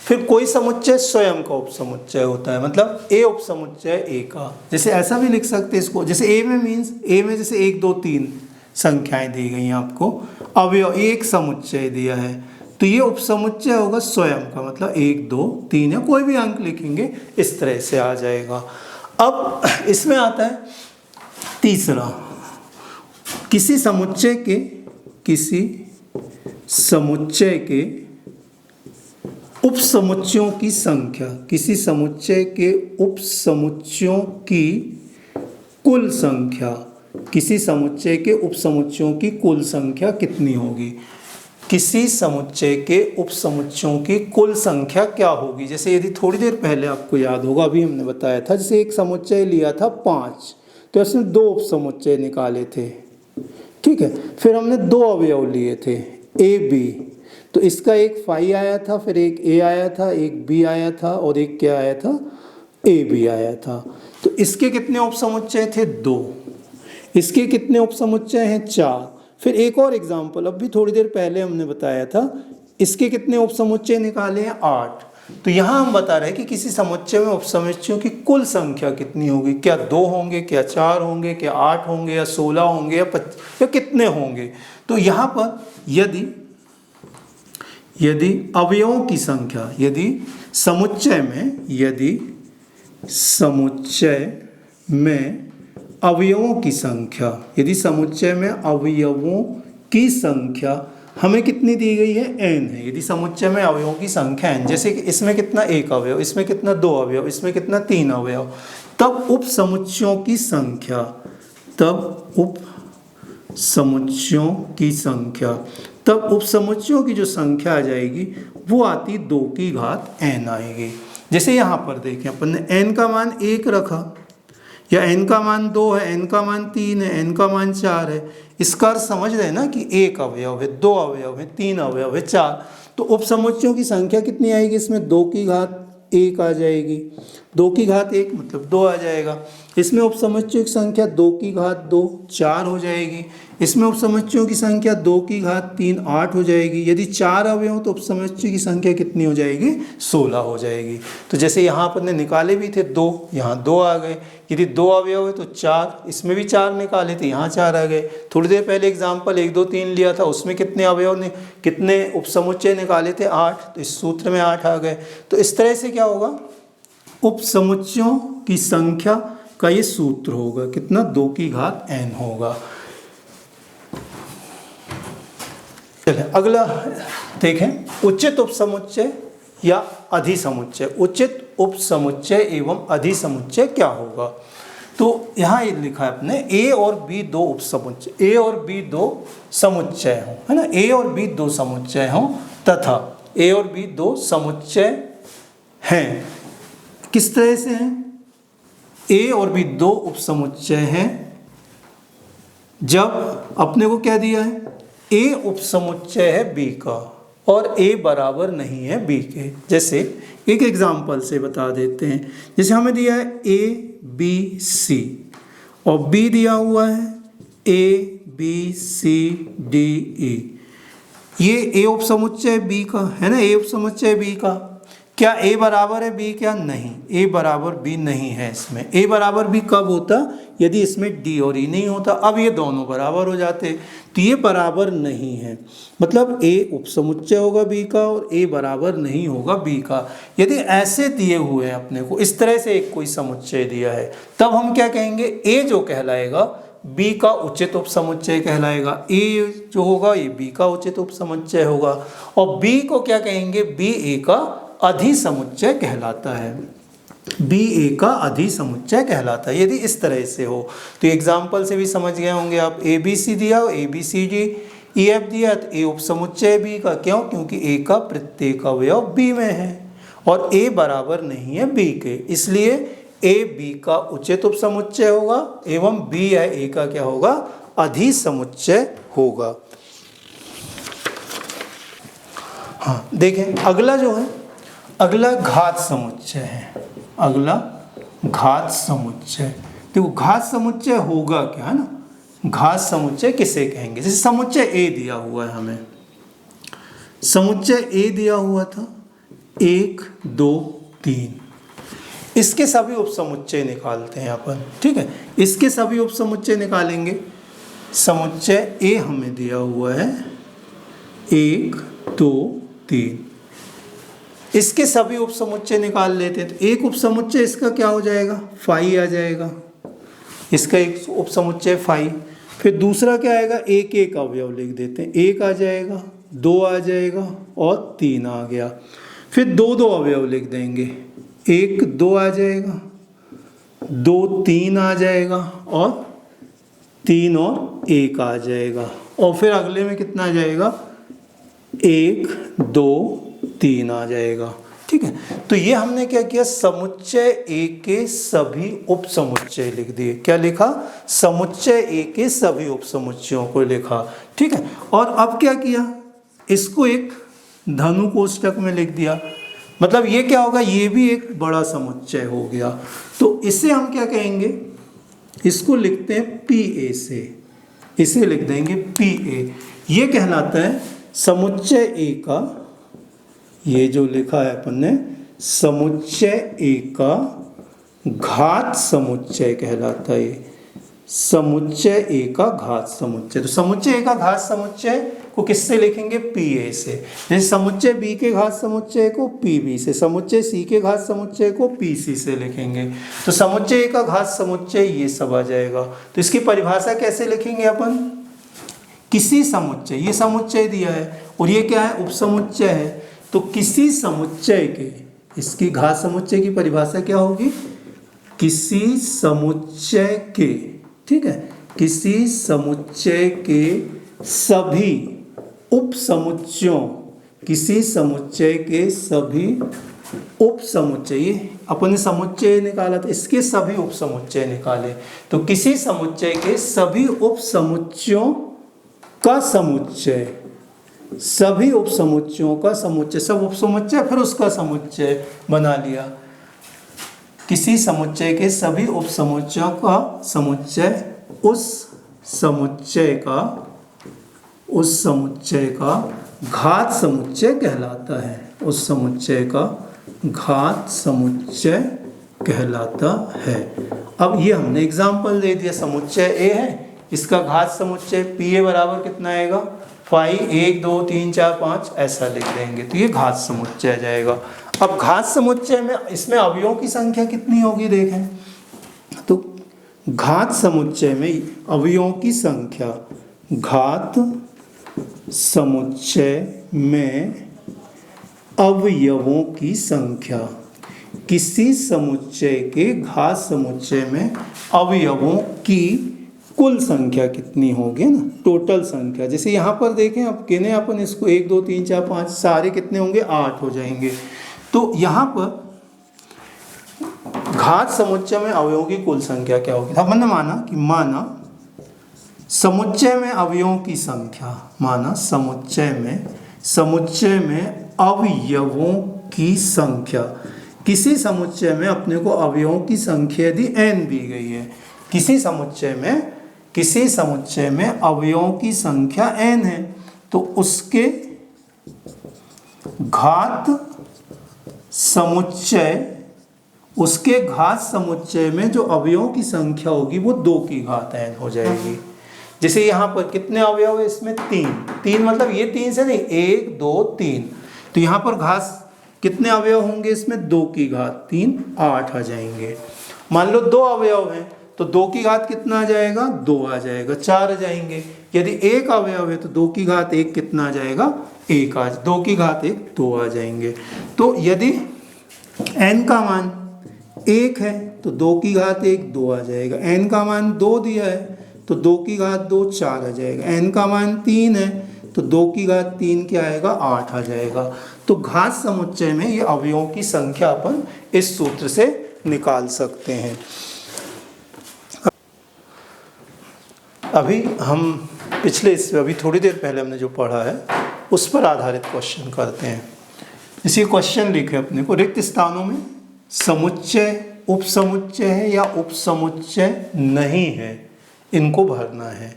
फिर कोई समुच्चय स्वयं का उपसमुच्चय होता है, मतलब ए उपसमुच्चय ए का। जैसे ऐसा भी लिख सकते हैं इसको, जैसे ए में मीन्स ए में जैसे 1 2 3 संख्याएं दी गई हैं आपको, अवयव एक समुच्चय दिया है, तो ये उपसमुच्चय होगा स्वयं का, मतलब 1 2 3 या कोई भी अंक लिखेंगे इस तरह से आ जाएगा। अब इसमें आता है तीसरा, किसी समुच्चय के उपसमुच्चयों की संख्या, किसी समुच्चय के उपसमुच्चयों की कुल संख्या, किसी समुच्चय के उपसमुच्चयों की कुल संख्या कितनी होगी। किसी समुच्चय के उपसमुच्चयों की कुल संख्या क्या होगी। जैसे यदि थोड़ी देर पहले आपको याद होगा, अभी हमने बताया था, जैसे एक समुच्चय लिया था 5, तो इसमें 2 उपसमुच्चय निकाले थे, ठीक है। फिर हमने 2 अवयव लिए थे ए बी, तो इसका एक 5 आया था, फिर एक ए आया था, एक बी आया था, और एक क्या आया था, ए बी आया था। तो इसके कितने उपसमुच्चय थे, 2। इसके कितने उपसमुच्चय हैं, 4। फिर एक और एग्जाम्पल, अब भी थोड़ी देर पहले हमने बताया था, इसके कितने उपसमुच्चय निकाले हैं, 8। तो यहाँ हम बता रहे हैं कि किसी समुच्चय में उपसमुच्चयों की कुल संख्या कितनी होगी, क्या 2 होंगे, क्या 4 होंगे, क्या 8 होंगे, या 16 होंगे, या कितने होंगे। तो यहाँ पर यदि अवयवों की संख्या, यदि समुच्चय में अवयवों की संख्या, यदि समुच्चय में अवयवों की संख्या हमें कितनी दी गई है, n है। यदि समुच्चय में अवयवों की संख्या n, जैसे कि इसमें कितना 1 अवयव, इसमें कितना 2 अवयव, इसमें कितना 3 अवयव, तब उप समुच्चयों की संख्या, जो संख्या आ जाएगी वो आती 2 की घात n आएगी। जैसे यहाँ पर देखें, अपन ने n का मान 1 रखा, या n का मान 2 है, n का मान 3 है, n का मान 4 है। इसका अर्थ समझ रहे हैं ना कि 1 अवयव है, 2 अवयव है, 3 अवयव है, 4। तो उपसमुच्चयों की संख्या कितनी आएगी, इसमें 2 की घात 1 आ जाएगी। 2 की घात 1 मतलब 2 आ जाएगा। इसमें उपसमुच्चयों की संख्या 2 की घात 2 4 हो जाएगी। इसमें उपसमुच्चयों की संख्या 2 की घात 3 8 हो जाएगी। यदि 4 अवयव तो उपसमुच्चय की संख्या कितनी हो जाएगी, 16 हो जाएगी। तो जैसे यहाँ पर ने निकाले भी थे 2, यहाँ 2 आ गए। यदि 2 अवयव है तो 4, इसमें भी 4 निकाले थे, यहाँ 4 आ गए। थोड़ी देर पहले एग्जाम्पल 1 2 3 लिया था, उसमें कितने अवयव ने, कितने उपसमुच्चय निकाले थे, 8, तो इस सूत्र में 8 आ गए। तो इस तरह से क्या होगा, उपसमुच्चयों की संख्या का ये सूत्र होगा, कितना, 2 की घात n होगा। चलिए अगला देखें, उचित उपसमुच्चय या अधिसमुच्चय। उचित उपसमुच्चय एवं अधिसमुच्चय क्या होगा। तो यहाँ ये लिखा है अपने, A और B 2 उपसमुच्चय, A और B 2 समुच्चय हो, है ना, A और B 2 समुच्चय हो तथा A और B 2 समुच्चय हैं। किस तरह से हैं, A और B 2 उपसमुच्चय हैं जब अपने को क्या दिया है, A उपसमुच्चय है B का और A बराबर नहीं है B के। जैसे एक एग्जाम्पल से बता देते हैं, जैसे हमें दिया है A B C और B दिया हुआ है A B C D E। ये A उपसमुच्चय B का है ना, A उपसमुच्चय B का। क्या A बराबर है B, क्या नहीं, A बराबर B नहीं है। इसमें A बराबर B कब होता, यदि इसमें D और E नहीं होता। अब ये दोनों बराबर हो जाते, तो ये बराबर नहीं है, मतलब A उपसमुच्चय होगा B का और A बराबर नहीं होगा B का। यदि ऐसे दिए हुए हैं अपने को, इस तरह से एक कोई समुच्चय दिया है, तब हम क्या कहेंगे, A जो कहलाएगा B का उचित उपसमुच्चय कहलाएगा। A जो होगा ये B का उचित उपसमुच्चय होगा, और B को क्या कहेंगे, B A का अधिसमुच्चय कहलाता है। B A का अधिसमुच्चय कहलाता है यदि इस तरह से हो। तो एग्जाम्पल से भी समझ गए होंगे आप, A B C दिया, A B C D E F दिया, तो A उपसमुच्चय B का, क्यों, क्योंकि A का प्रत्येक अवयव B में है और A बराबर नहीं है B के, इसलिए A B का उचित उपसमुच्चय होगा एवं B है A का क्या होगा, अधिसमुच्चय होगा। हाँ देखें, अगला जो है, अगला घात समुच्चय है। अगला घात समुच्चय, देखो घात समुच्चय होगा क्या, है ना, घात समुच्चय किसे कहेंगे। जैसे समुच्चय A दिया हुआ है हमें, समुच्चय A दिया हुआ था 1 2 3, इसके सभी उपसमुच्चय निकालते हैं अपन, ठीक है। इसके सभी उपसमुच्चय निकालेंगे। समुच्चय A हमें दिया हुआ है 1 2 3, इसके सभी उपसमुच्चय निकाल लेते हैं। तो एक उपसमुच्चय इसका क्या हो जाएगा, फाई आ जाएगा, इसका एक उपसमुच्चय फाई। फिर दूसरा क्या आएगा, एक एक अवयव लिख देते हैं, 1 आ जाएगा, 2 आ जाएगा और 3 आ गया। फिर 2 2 अवयव लिख देंगे, 1 2 आ जाएगा, 2 3 आ जाएगा और 3 और 1 आ जाएगा। और फिर अगले में कितना आ जाएगा, 1 2 3 आ जाएगा, ठीक है। तो ये हमने क्या किया, समुच्चय A के सभी उपसमुच्चय लिख दिए। क्या लिखा, समुच्चय A के सभी उपसमुच्चयों को लिखा, ठीक है। और अब क्या किया, इसको एक धनु कोष्ठक में लिख दिया, मतलब ये क्या होगा, ये भी एक बड़ा समुच्चय हो गया। तो इसे हम क्या कहेंगे, इसको लिखते हैं PA से, इसे लिख देंगे PA। ये कहलाता है समुच्चय A का, ये जो लिखा है अपन ने समुच्चय ए का घात समुच्चय कहलाता है। समुच्चय ए का घात समुच्चय, तो समुच्चय ए का घात समुच्चय को किससे लिखेंगे? पी ए से। जैसे समुच्चय बी के घात समुच्चय को पी बी से, समुच्चय सी के घात समुच्चय को पी सी से लिखेंगे। तो समुच्चय ए का घात समुच्चय ये सब आ जाएगा। तो इसकी परिभाषा कैसे लिखेंगे अपन? किसी समुच्चय, ये समुच्चय दिया है और ये क्या है? उपसमुच्चय है। तो किसी समुच्चय के, इसकी घात समुच्चय की परिभाषा क्या होगी? किसी समुच्चय के, ठीक है, किसी समुच्चय के सभी उपसमुच्चयों, किसी समुच्चय के सभी उपसमुच्चय, ये अपन ने समुच्चय निकाला था, इसके सभी उपसमुच्चय निकाले। तो किसी समुच्चय के सभी उपसमुच्चयों का समुच्चय, सभी उपसमुच्चयों का समुच्चय, सब उपसमुच्चय फिर उसका समुच्चय बना लिया। किसी समुच्चय के सभी उपसमुच्चयों का समुच्चय उस समुच्चय का घात समुच्चय कहलाता है। उस समुच्चय का घात समुच्चय कहलाता है। अब ये हमने एग्जाम्पल दे दिया, समुच्चय ए है, इसका घात समुच्चय पी ए बराबर कितना आएगा? 5, 1 2 3 4 5 ऐसा लिख देंगे, तो ये घात समुच्चय आ जाएगा। अब घात समुच्चय में इसमें अवयवों की संख्या कितनी होगी देखें, तो घात समुच्चय में अवयवों की संख्या, घात समुच्चय में अवयवों की संख्या, किसी समुच्चय के घात समुच्चय में अवयवों की कुल संख्या कितनी होगी ना, टोटल संख्या। जैसे यहाँ पर देखें, अब किन्हें अपन इसको 1 2 3 4 5 सारे कितने होंगे? 8 हो जाएंगे। तो यहाँ पर घात समुच्चय में अवयवों की कुल संख्या क्या होगी? हमने माना समुच्चय में अवयवों की संख्या, माना समुच्चय में अवयवों की संख्या, किसी समुच्चय में अपने को अवयवों की संख्या यदि n दी गई है, किसी समुच्चय में अवयवों की संख्या n है, तो उसके घात समुच्चय में जो अवयवों की संख्या होगी वो 2 की घात n हो जाएगी। जैसे यहाँ पर कितने अवयव है? इसमें 3 मतलब ये 3 से नहीं, 1 2 3, तो यहाँ पर घात कितने अवयव होंगे? इसमें 2 की घात 3, 8 आ जाएंगे। मान लो 2 अवयव हैं, तो 2 की घात कितना आ जाएगा? 2 आ जाएगा, 4 आ जाएंगे। यदि 1 अवयव है तो 2 की घात 1 कितना आ जाएगा? 1 आ, 2 की घात 1 2 आ जाएंगे। तो यदि n का मान 1 है तो 2 की घात 1 2 आ जाएगा। n का मान 2 दिया है तो 2 की घात 2 4 आ जाएगा। n का मान 3 है तो 2 की घात 3 क्या आएगा? 8 आ जाएगा। तो घात समुच्चय में ये अवयवों की संख्या अपन इस सूत्र से निकाल सकते हैं। अभी हम अभी थोड़ी देर पहले हमने जो पढ़ा है उस पर आधारित क्वेश्चन करते हैं। इसी क्वेश्चन लिखे अपने को, रिक्त स्थानों में समुच्चय उपसमुच्चय है या उपसमुच्चय नहीं है, इनको भरना है।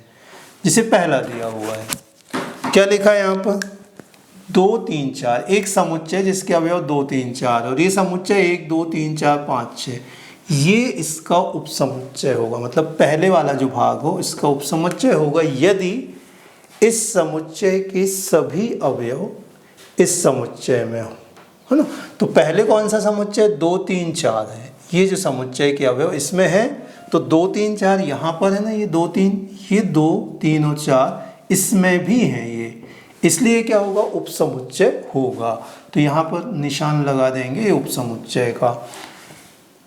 जिसे पहला दिया हुआ है, क्या लिखा है यहाँ पर? 2 3 4, एक समुच्चय जिसके अवयव 2 3 4 और ये समुच्चय 1 2 3 4 5 6, ये इसका उपसमुच्चय होगा। मतलब पहले वाला जो भाग हो इसका उपसमुच्चय होगा यदि इस समुच्चय के सभी अवयव इस समुच्चय में हो, है ना। तो पहले कौन सा समुच्चय? 2 3 4 है। ये जो समुच्चय के अवयव इसमें है, तो 2 3 4 यहाँ पर है ना, ये 2 3, ये 2 3 और 4 इसमें भी हैं ये, इसलिए क्या होगा? उपसमुच्चय होगा। तो यहाँ पर निशान लगा देंगे ये उपसमुच्चय का।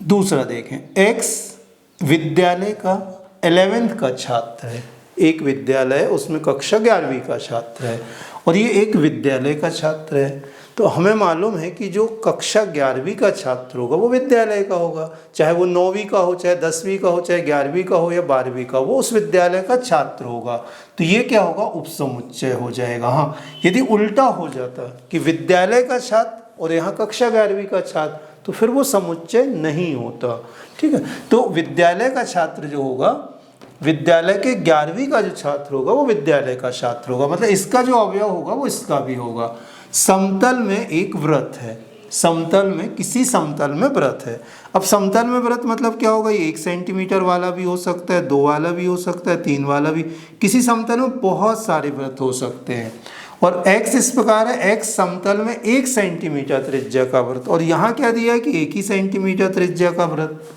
दूसरा देखें, x विद्यालय का 11th का छात्र है। एक विद्यालय है, उसमें कक्षा 11वीं का छात्र है और ये एक विद्यालय का छात्र है। तो हमें मालूम है कि जो कक्षा 11वीं का छात्र होगा वो विद्यालय का होगा, चाहे वो 9वीं का हो, चाहे 10वीं का हो, चाहे 11वीं का हो या 12वीं का, वो उस विद्यालय का छात्र होगा। तो ये क्या होगा? उपसमुच्चय हो जाएगा। हाँ, यदि उल्टा हो जाता कि विद्यालय का छात्र और यहाँ कक्षा 11वीं का छात्र, तो फिर वो समुच्चय नहीं होता। ठीक है, तो विद्यालय का छात्र जो होगा, विद्यालय के 11वीं का जो छात्र होगा वो विद्यालय का छात्र होगा। मतलब इसका जो अवयव होगा वो इसका भी होगा। समतल में एक वृत्त है, समतल में, किसी समतल में वृत्त है। अब समतल में वृत्त मतलब क्या होगा, ये 1 सेंटीमीटर वाला भी हो सकता है, 2 वाला भी हो सकता है, 3 वाला भी। किसी समतल में बहुत सारे वृत्त हो सकते हैं। और x इस प्रकार है, x समतल में 1 सेंटीमीटर त्रिज्या का वृत्त, और यहाँ क्या दिया है कि 1 ही सेंटीमीटर त्रिज्या का वृत्त।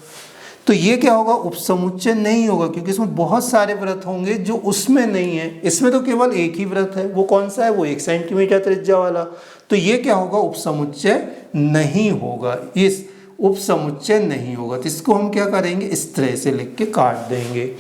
तो ये क्या होगा, उपसमुच्चय नहीं होगा, क्योंकि इसमें बहुत सारे वृत्त होंगे जो उसमें नहीं है। इसमें तो केवल एक ही वृत्त है, वो कौन सा है, वो 1 सेंटीमीटर त्रिज्या वाला। तो ये क्या होगा, उपसमुच्चय नहीं होगा, इस उपसमुच्चय नहीं होगा। तो इसको हम क्या करेंगे, इस तरह से लिख के काट देंगे।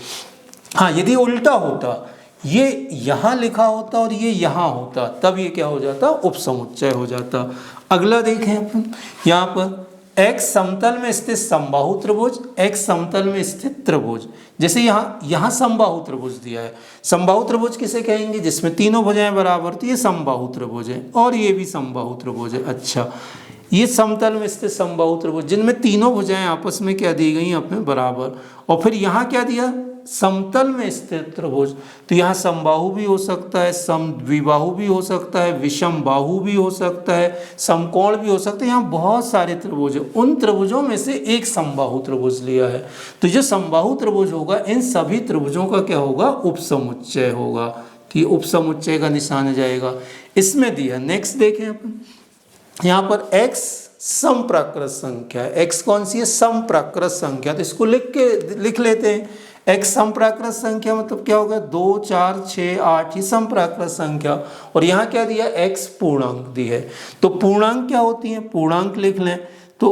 हाँ, यदि उल्टा होता, ये यहाँ लिखा होता और ये यहाँ होता, तब ये क्या हो जाता, उपसमुच्चय हो जाता। अगला देखें अपन, यहाँ पर x समतल में स्थित समबाहु त्रिभुज, x समतल में स्थित त्रिभुज। जैसे यहाँ समबाहु त्रिभुज दिया है। समबाहु त्रिभुज किसे कहेंगे, जिसमें तीनों भुजाएं बराबर, तो ये समबाहु त्रिभुज है, और ये भी समबाहु त्रिभुज है। अच्छा, ये समतल में स्थित समबाहु त्रिभुज जिनमें तीनों भुजाएं आपस में क्या दी गई, अपने बराबर। और फिर यहाँ क्या दिया, समतल में स्थित त्रिभुज। तो यहाँ समबाहु भी हो सकता है, समद्विबाहु भी हो सकता है, विषम बाहु भी हो सकता है, समकोण भी हो सकता है। यहाँ बहुत सारे त्रिभुज है, उन त्रिभुजों में से एक समबाहु त्रिभुज लिया है। तो जो समबाहु त्रिभुज होगा, इन सभी त्रिभुजों का क्या होगा, उपसमुच्चय होगा। तो ये उपसमुच्चय का निशान जाएगा, इसमें दिया। नेक्स्ट देखें अपन, यहाँ पर x समप्राकृत संख्या है। x कौन सी है, समप्राकृत संख्या। तो इसको लिख लेते हैं। x समप्राकृत संख्या मतलब क्या होगा, 2, 4, 6, 8, ये समप्राकृत संख्या। और यहाँ क्या दिया, x पूर्णांक दी है। तो पूर्णांक क्या होती है, पूर्णांक लिख लें। तो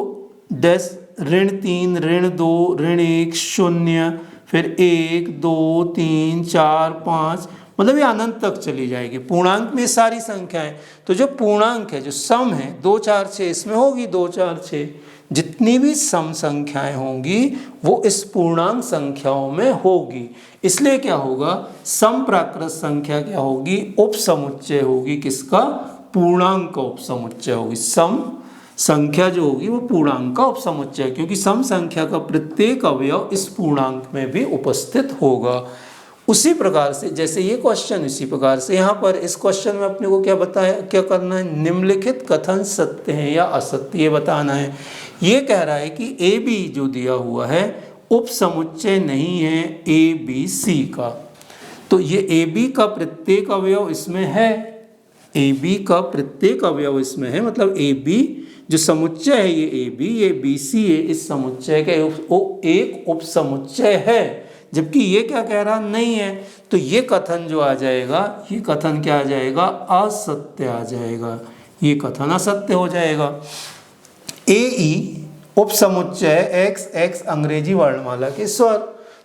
-3, -2, -1, 0, फिर 1, 2, 3, 4, 5, मतलब ये अनंत तक चली जाएगी। पूर्णांक में सारी संख्याएं, तो जो पूर्णांक है, जो सम है, 2, 4, 6, इसमें होगी 2, 4, 6। जितनी भी सम संख्याएं होंगी वो इस पूर्णांक संख्याओं में होगी। इसलिए क्या होगा, समप्राकृत संख्या क्या होगी, उपसमुच्चय होगी। किसका, पूर्णांक का उपसमुच्चय होगी। सम संख्या जो होगी वो पूर्णांक का उपसमुच्चय, क्योंकि सम संख्या का प्रत्येक अवयव इस पूर्णांक में भी उपस्थित होगा। उसी प्रकार से जैसे ये क्वेश्चन, इसी प्रकार से यहाँ पर इस क्वेश्चन में अपने को क्या बताया, क्या करना है, निम्नलिखित कथन सत्य है या असत्य, ये बताना है। ये कह रहा है कि ए बी जो दिया हुआ है उपसमुच्चय नहीं है ए बी सी का। तो ये ए बी का प्रत्येक अवयव इसमें है, ए बी का प्रत्येक अवयव इसमें है, मतलब ए बी जो समुच्चय है, ये ए बी, ये बी सी है, इस समुच्चय का एक उपसमुच्चय है। जबकि ये क्या कह रहा नहीं है। तो ये कथन जो आ जाएगा, ये कथन क्या आ जाएगा, असत्य आ जाएगा। ये कथन असत्य हो जाएगा। ए ई उपसमुच्चय x x अंग्रेजी वर्णमाला के स्वर।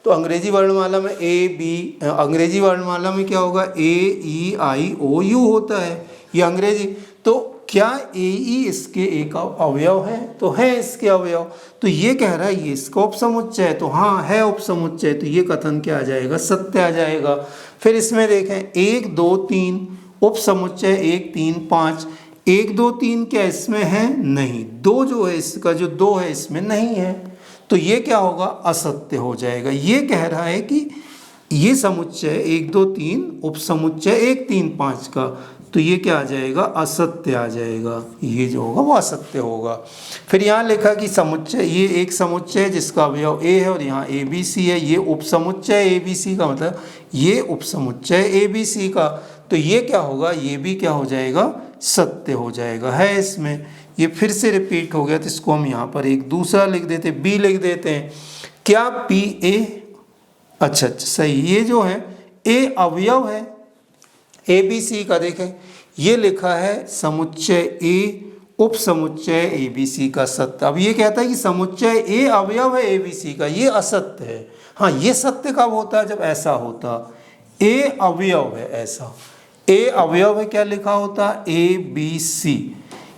तो अंग्रेजी वर्णमाला में ए बी, अंग्रेजी वर्णमाला में क्या होगा, ए ई आई ओ यू होता है, ये अंग्रेजी। तो क्या ए ई इसके एक अवयव है, तो है इसके अवयव। तो ये कह रहा है ये इसका उपसमुच्चय है, तो हाँ है उपसमुच्चय। तो ये कथन क्या आ जाएगा, सत्य आ जाएगा। फिर इसमें देखें 1, 2, 3 उपसमुच्चय 1, 3, 5। 1, 2, 3 क्या इसमें है, नहीं। 2 जो है इसका, जो 2 है इसमें नहीं है। तो ये क्या होगा, असत्य हो जाएगा। ये कह रहा है कि ये समुच्चय 1, 2, 3 उपसमुच्चय 1, 3, 5 का, तो ये क्या आ जाएगा, असत्य आ जाएगा। ये जो होगा वो असत्य होगा। फिर यहाँ लिखा कि समुच्चय, ये एक समुच्चय है जिसका अवयव ए है और यहाँ ए बी सी है। ये उपसमुच्चय ए बी सी का मतलब ये उपसमुच्चय ए बी सी का। तो ये क्या होगा, ये भी क्या हो जाएगा, सत्य हो जाएगा, है इसमें। ये फिर से रिपीट हो गया, तो इसको हम यहाँ पर एक दूसरा लिख देते, बी लिख देते हैं। क्या पी ए, अच्छा सही, ये जो है ए अवयव है ए बी सी का। देखें ये लिखा है समुच्चय ए उपसमुच्चय ए बी सी का सत्य। अब ये कहता है कि समुच्चय ए अवयव है ए बी सी का, ये असत्य है। हाँ, ये सत्य कब होता है, जब ऐसा होता, ए अवयव है ऐसा, ए अवयव है, क्या लिखा होता, ए बी सी।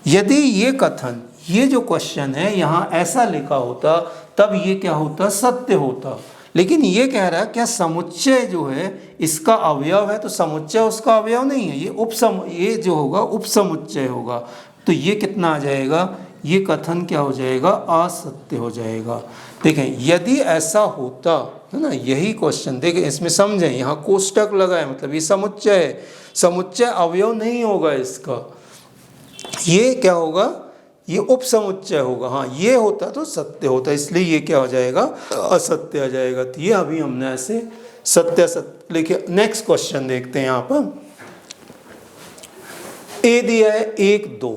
यदि ये कथन, ये जो क्वेश्चन है यहाँ ऐसा लिखा होता, तब ये क्या होता, सत्य होता। लेकिन ये कह रहा है क्या समुच्चय जो है इसका अवयव है, तो समुच्चय उसका अवयव नहीं है, ये जो होगा उपसमुच्चय होगा। तो ये कितना आ जाएगा, ये कथन क्या हो जाएगा, असत्य हो जाएगा। देखें यदि ऐसा होता है ना, यही क्वेश्चन देखें, इसमें समझें, यहाँ कोष्टक लगाए, मतलब ये समुच्चय है, समुच्चय अवयव नहीं होगा इसका। ये क्या होगा, ये उपसमुच्चय होगा। हाँ, ये होता तो सत्य होता, इसलिए ये क्या हो जाएगा, असत्य आ जाएगा। तो ये अभी हमने ऐसे सत्य सत्य लिखे। नेक्स्ट क्वेश्चन देखते हैं यहाँ पर। ए दिया है 1 2,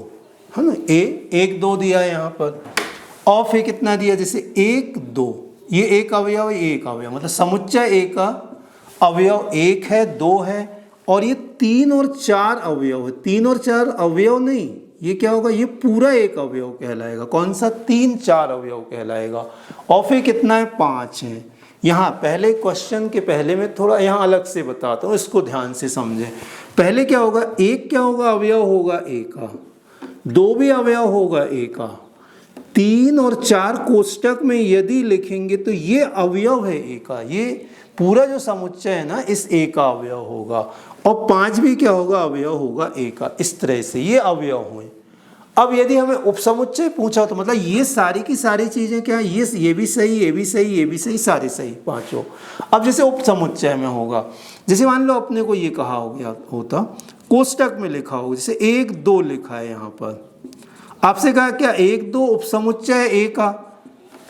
है ना, ए 1 2 दिया है यहाँ पर। ऑफ ए कितना दिया, जैसे 1 2, ये एक अवयव है, ये एक अवयव, मतलब समुच्चय ए का अवयव 1 है 2 है, और ये 3 और 4 अवयव है। 3 और 4 अवयव नहीं, ये क्या होगा, ये पूरा एक अवयव कहलाएगा। कौन सा, 3 4 अवयव कहलाएगा। ऑफ ए कितना है, 5 है। यहाँ पहले क्वेश्चन के पहले में थोड़ा यहाँ अलग से बताता हूँ, इसको ध्यान से समझें। पहले क्या होगा, एक क्या होगा, अवयव होगा ए का, 2 भी अवयव होगा ए का, 3 और 4 कोष्टक में यदि लिखेंगे तो ये अवयव है ए का, ये पूरा जो समुच्चय है ना इस ए का अवयव होगा, और 5 भी क्या होगा, अवयव होगा ए का। इस तरह से ये अवयव हुए। अब यदि हमें उपसमुच्चय पूछा तो मतलब ये सारी की सारी चीजें क्या है, ये भी सही, ये भी सही, ये भी सही, सारे सही, पांचों। अब जैसे उपसमुच्चय में होगा, जैसे मान लो अपने को ये कहा हो गया होता, कोष्टक में लिखा होगा, जैसे 1 2 लिखा है यहाँ पर, आपसे कहा क्या 1 2 उपसमुच्चय ए का,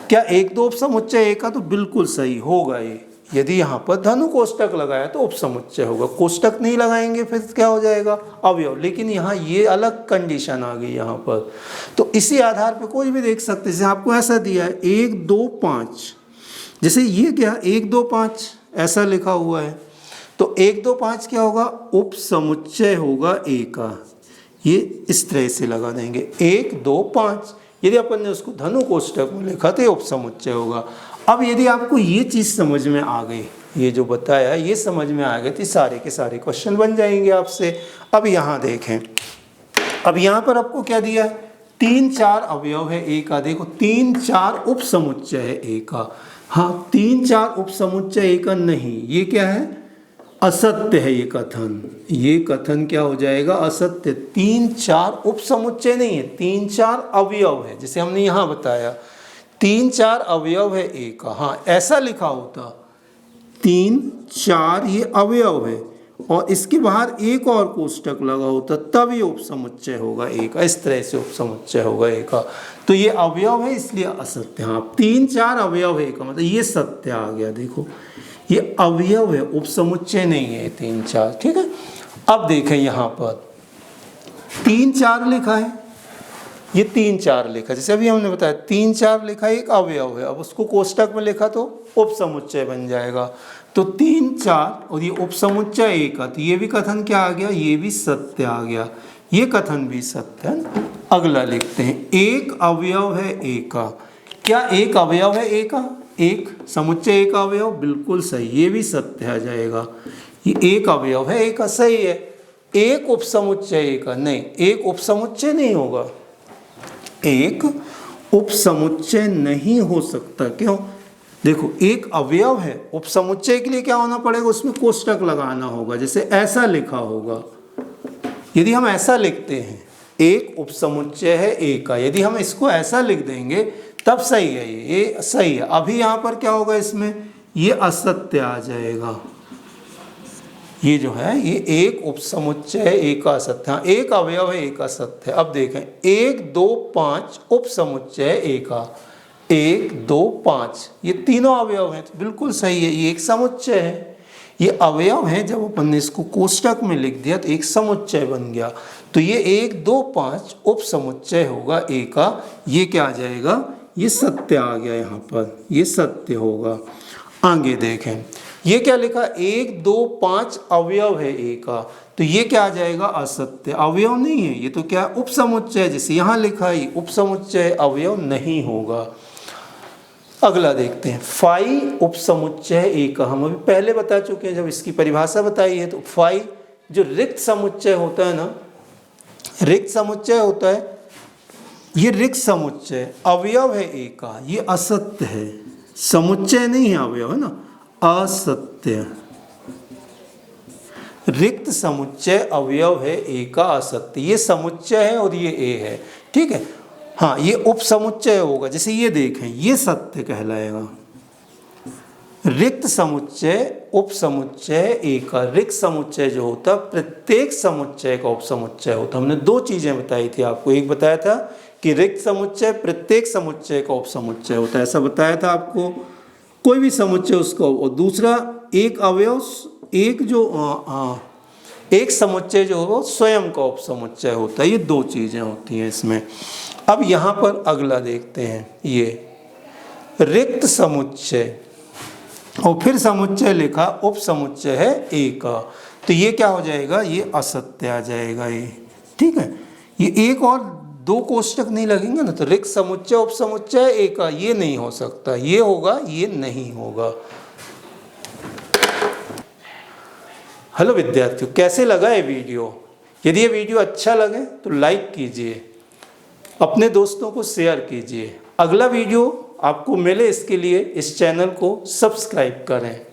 क्या 1 2 उपसमुच्चय ए का, तो बिल्कुल सही होगा ये। यदि यहाँ पर धनु कोष्टक लगाया तो उपसमुच्चय होगा, कोष्टक नहीं लगाएंगे फिर क्या हो जाएगा, अवयव। लेकिन यहाँ ये अलग कंडीशन आ गई यहाँ पर, तो इसी आधार पर कोई भी देख सकते, जैसे आपको ऐसा दिया है 1 2 5, जैसे ये क्या 1 2 5 ऐसा लिखा हुआ है, तो 1 2 5 क्या होगा, उपसमुच्चय होगा ए का। ये इस तरह से लगा देंगे 1 2 5, यदि अपन ने उसको धनु कोष्टक में लिखा तो उपसमुच्चय होगा। अब यदि आपको ये चीज़ समझ में आ गई, ये जो बताया ये समझ में आ गए, तो सारे के सारे क्वेश्चन बन जाएंगे आपसे। अब यहाँ देखें, अब यहाँ पर आपको क्या दिया है, 3 4 अवयव है ए का, देखो 3 4 उपसमुच्चय है ए का। हाँ, 3 4 उपसमुच्चय ए का नहीं, ये क्या है, असत्य है ये कथन। ये कथन क्या हो जाएगा, असत्य। 3 4 उपसमुच्चय नहीं है, 3 4 अवयव है, जैसे हमने यहाँ बताया 3 4 अवयव है ए का। हाँ, ऐसा लिखा होता 3 4 ये अवयव है, और इसके बाहर एक और कोष्टक लगा होता, तब ये उपसमुच्चय होगा ए का। इस तरह से उपसमुच्चय होगा ए का। तो ये अवयव है इसलिए असत्य। हाँ, 3 4 अवयव है ए का, मतलब ये सत्य आ गया। देखो ये अवयव है, उपसमुच्चय नहीं है 3 4, ठीक है। अब देखें यहाँ पर 3 4 लिखा है, ये 3 4 लिखा, जैसे अभी हमने बताया 3 4 लिखा एक अवयव है, अब उसको कोष्टक में लिखा तो उपसमुच्चय बन जाएगा। तो 3 4 और ये उपसमुच्चय ए का, तो ये भी कथन क्या आ गया, ये भी सत्य आ गया, ये कथन भी सत्य है ना। अगला लिखते हैं, एक अवयव है ए का। क्या एक अवयव है ए का, एक समुच्चय ए का अवयव, बिल्कुल सही, ये भी सत्य आ जाएगा। ये एक अवयव है ए का, सही है। एक उपसमुच्चय ए का नहीं, एक उपसमुच्चय नहीं होगा, एक उपसमुच्चय नहीं हो सकता। क्यों, देखो एक अवयव है, उपसमुच्चय के लिए क्या होना पड़ेगा, उसमें कोष्टक लगाना होगा, जैसे ऐसा लिखा होगा। यदि हम ऐसा लिखते हैं, एक उपसमुच्चय है ए का, यदि हम इसको ऐसा लिख देंगे तब सही है, ये सही है। अभी यहाँ पर क्या होगा, इसमें ये असत्य आ जाएगा। ये जो है ये एक उपसमुच्चय एक असत्य, हाँ एक अवयव है एक असत्य। अब देखें 1 2 5 उपसमुच्चय एक, 1 2 5 ये तीनों अवयव हैं, तो बिल्कुल सही है, ये एक समुच्चय है। ये अवयव है, जब अपन ने इसको कोष्टक में लिख दिया तो एक समुच्चय बन गया। तो ये 1 2 5 उपसमुच्चय होगा ए का, ये क्या आ जाएगा, ये सत्य आ गया, यहाँ पर ये सत्य होगा। आगे देखें, ये क्या लिखा, 1 2 5 अवयव है ए का, तो ये क्या आ जाएगा, असत्य, अवयव नहीं है, ये तो क्या उपसमुच्चय, जैसे यहाँ लिखा है उपसमुच्चय, अवयव नहीं होगा। अगला देखते हैं, फाई उपसमुच्चय ए का। हम अभी पहले बता चुके हैं, जब इसकी परिभाषा बताई है, तो फाई जो रिक्त समुच्चय होता है ना, रिक्त समुच्चय होता है, ये रिक्त समुच्चय अवयव है ए का, ये असत्य है, समुच्चय नहीं है, अवयव है ना, असत्य। रिक्त समुच्चय अवयव है ए का, असत्य। ये समुच्चय है और ये ए है, ठीक है। हाँ, ये उपसमुच्चय होगा, जैसे ये देखें, ये सत्य कहलाएगा। रिक्त समुच्चय उपसमुच्चय ए का, रिक्त समुच्चय जो होता प्रत्येक समुच्चय का उपसमुच्चय होता। हमने दो चीजें बताई थी आपको, एक बताया था कि रिक्त समुच्चय प्रत्येक समुच्चय का उपसमुच्चय होता है, ऐसा बताया था आपको। कोई भी समुच्चय उसका, और दूसरा एक अवयव एक समुच्चय जो होगा स्वयं का उपसमुच्चय होता है। ये दो चीजें होती हैं इसमें। अब यहाँ पर अगला देखते हैं, ये रिक्त समुच्चय और फिर समुच्चय लिखा, उपसमुच्चय है ए का, तो ये क्या हो जाएगा, ये असत्य आ जाएगा ये, ठीक है। ये एक और दो कोष्टक नहीं लगेंगे ना, तो रिक्त समुच्चय उपसमुच्चय ए का, ये नहीं हो सकता, ये होगा, ये नहीं होगा। हेलो विद्यार्थियों, कैसे लगा ये वीडियो? यदि ये वीडियो अच्छा लगे तो लाइक कीजिए, अपने दोस्तों को शेयर कीजिए। अगला वीडियो आपको मिले इसके लिए इस चैनल को सब्सक्राइब करें।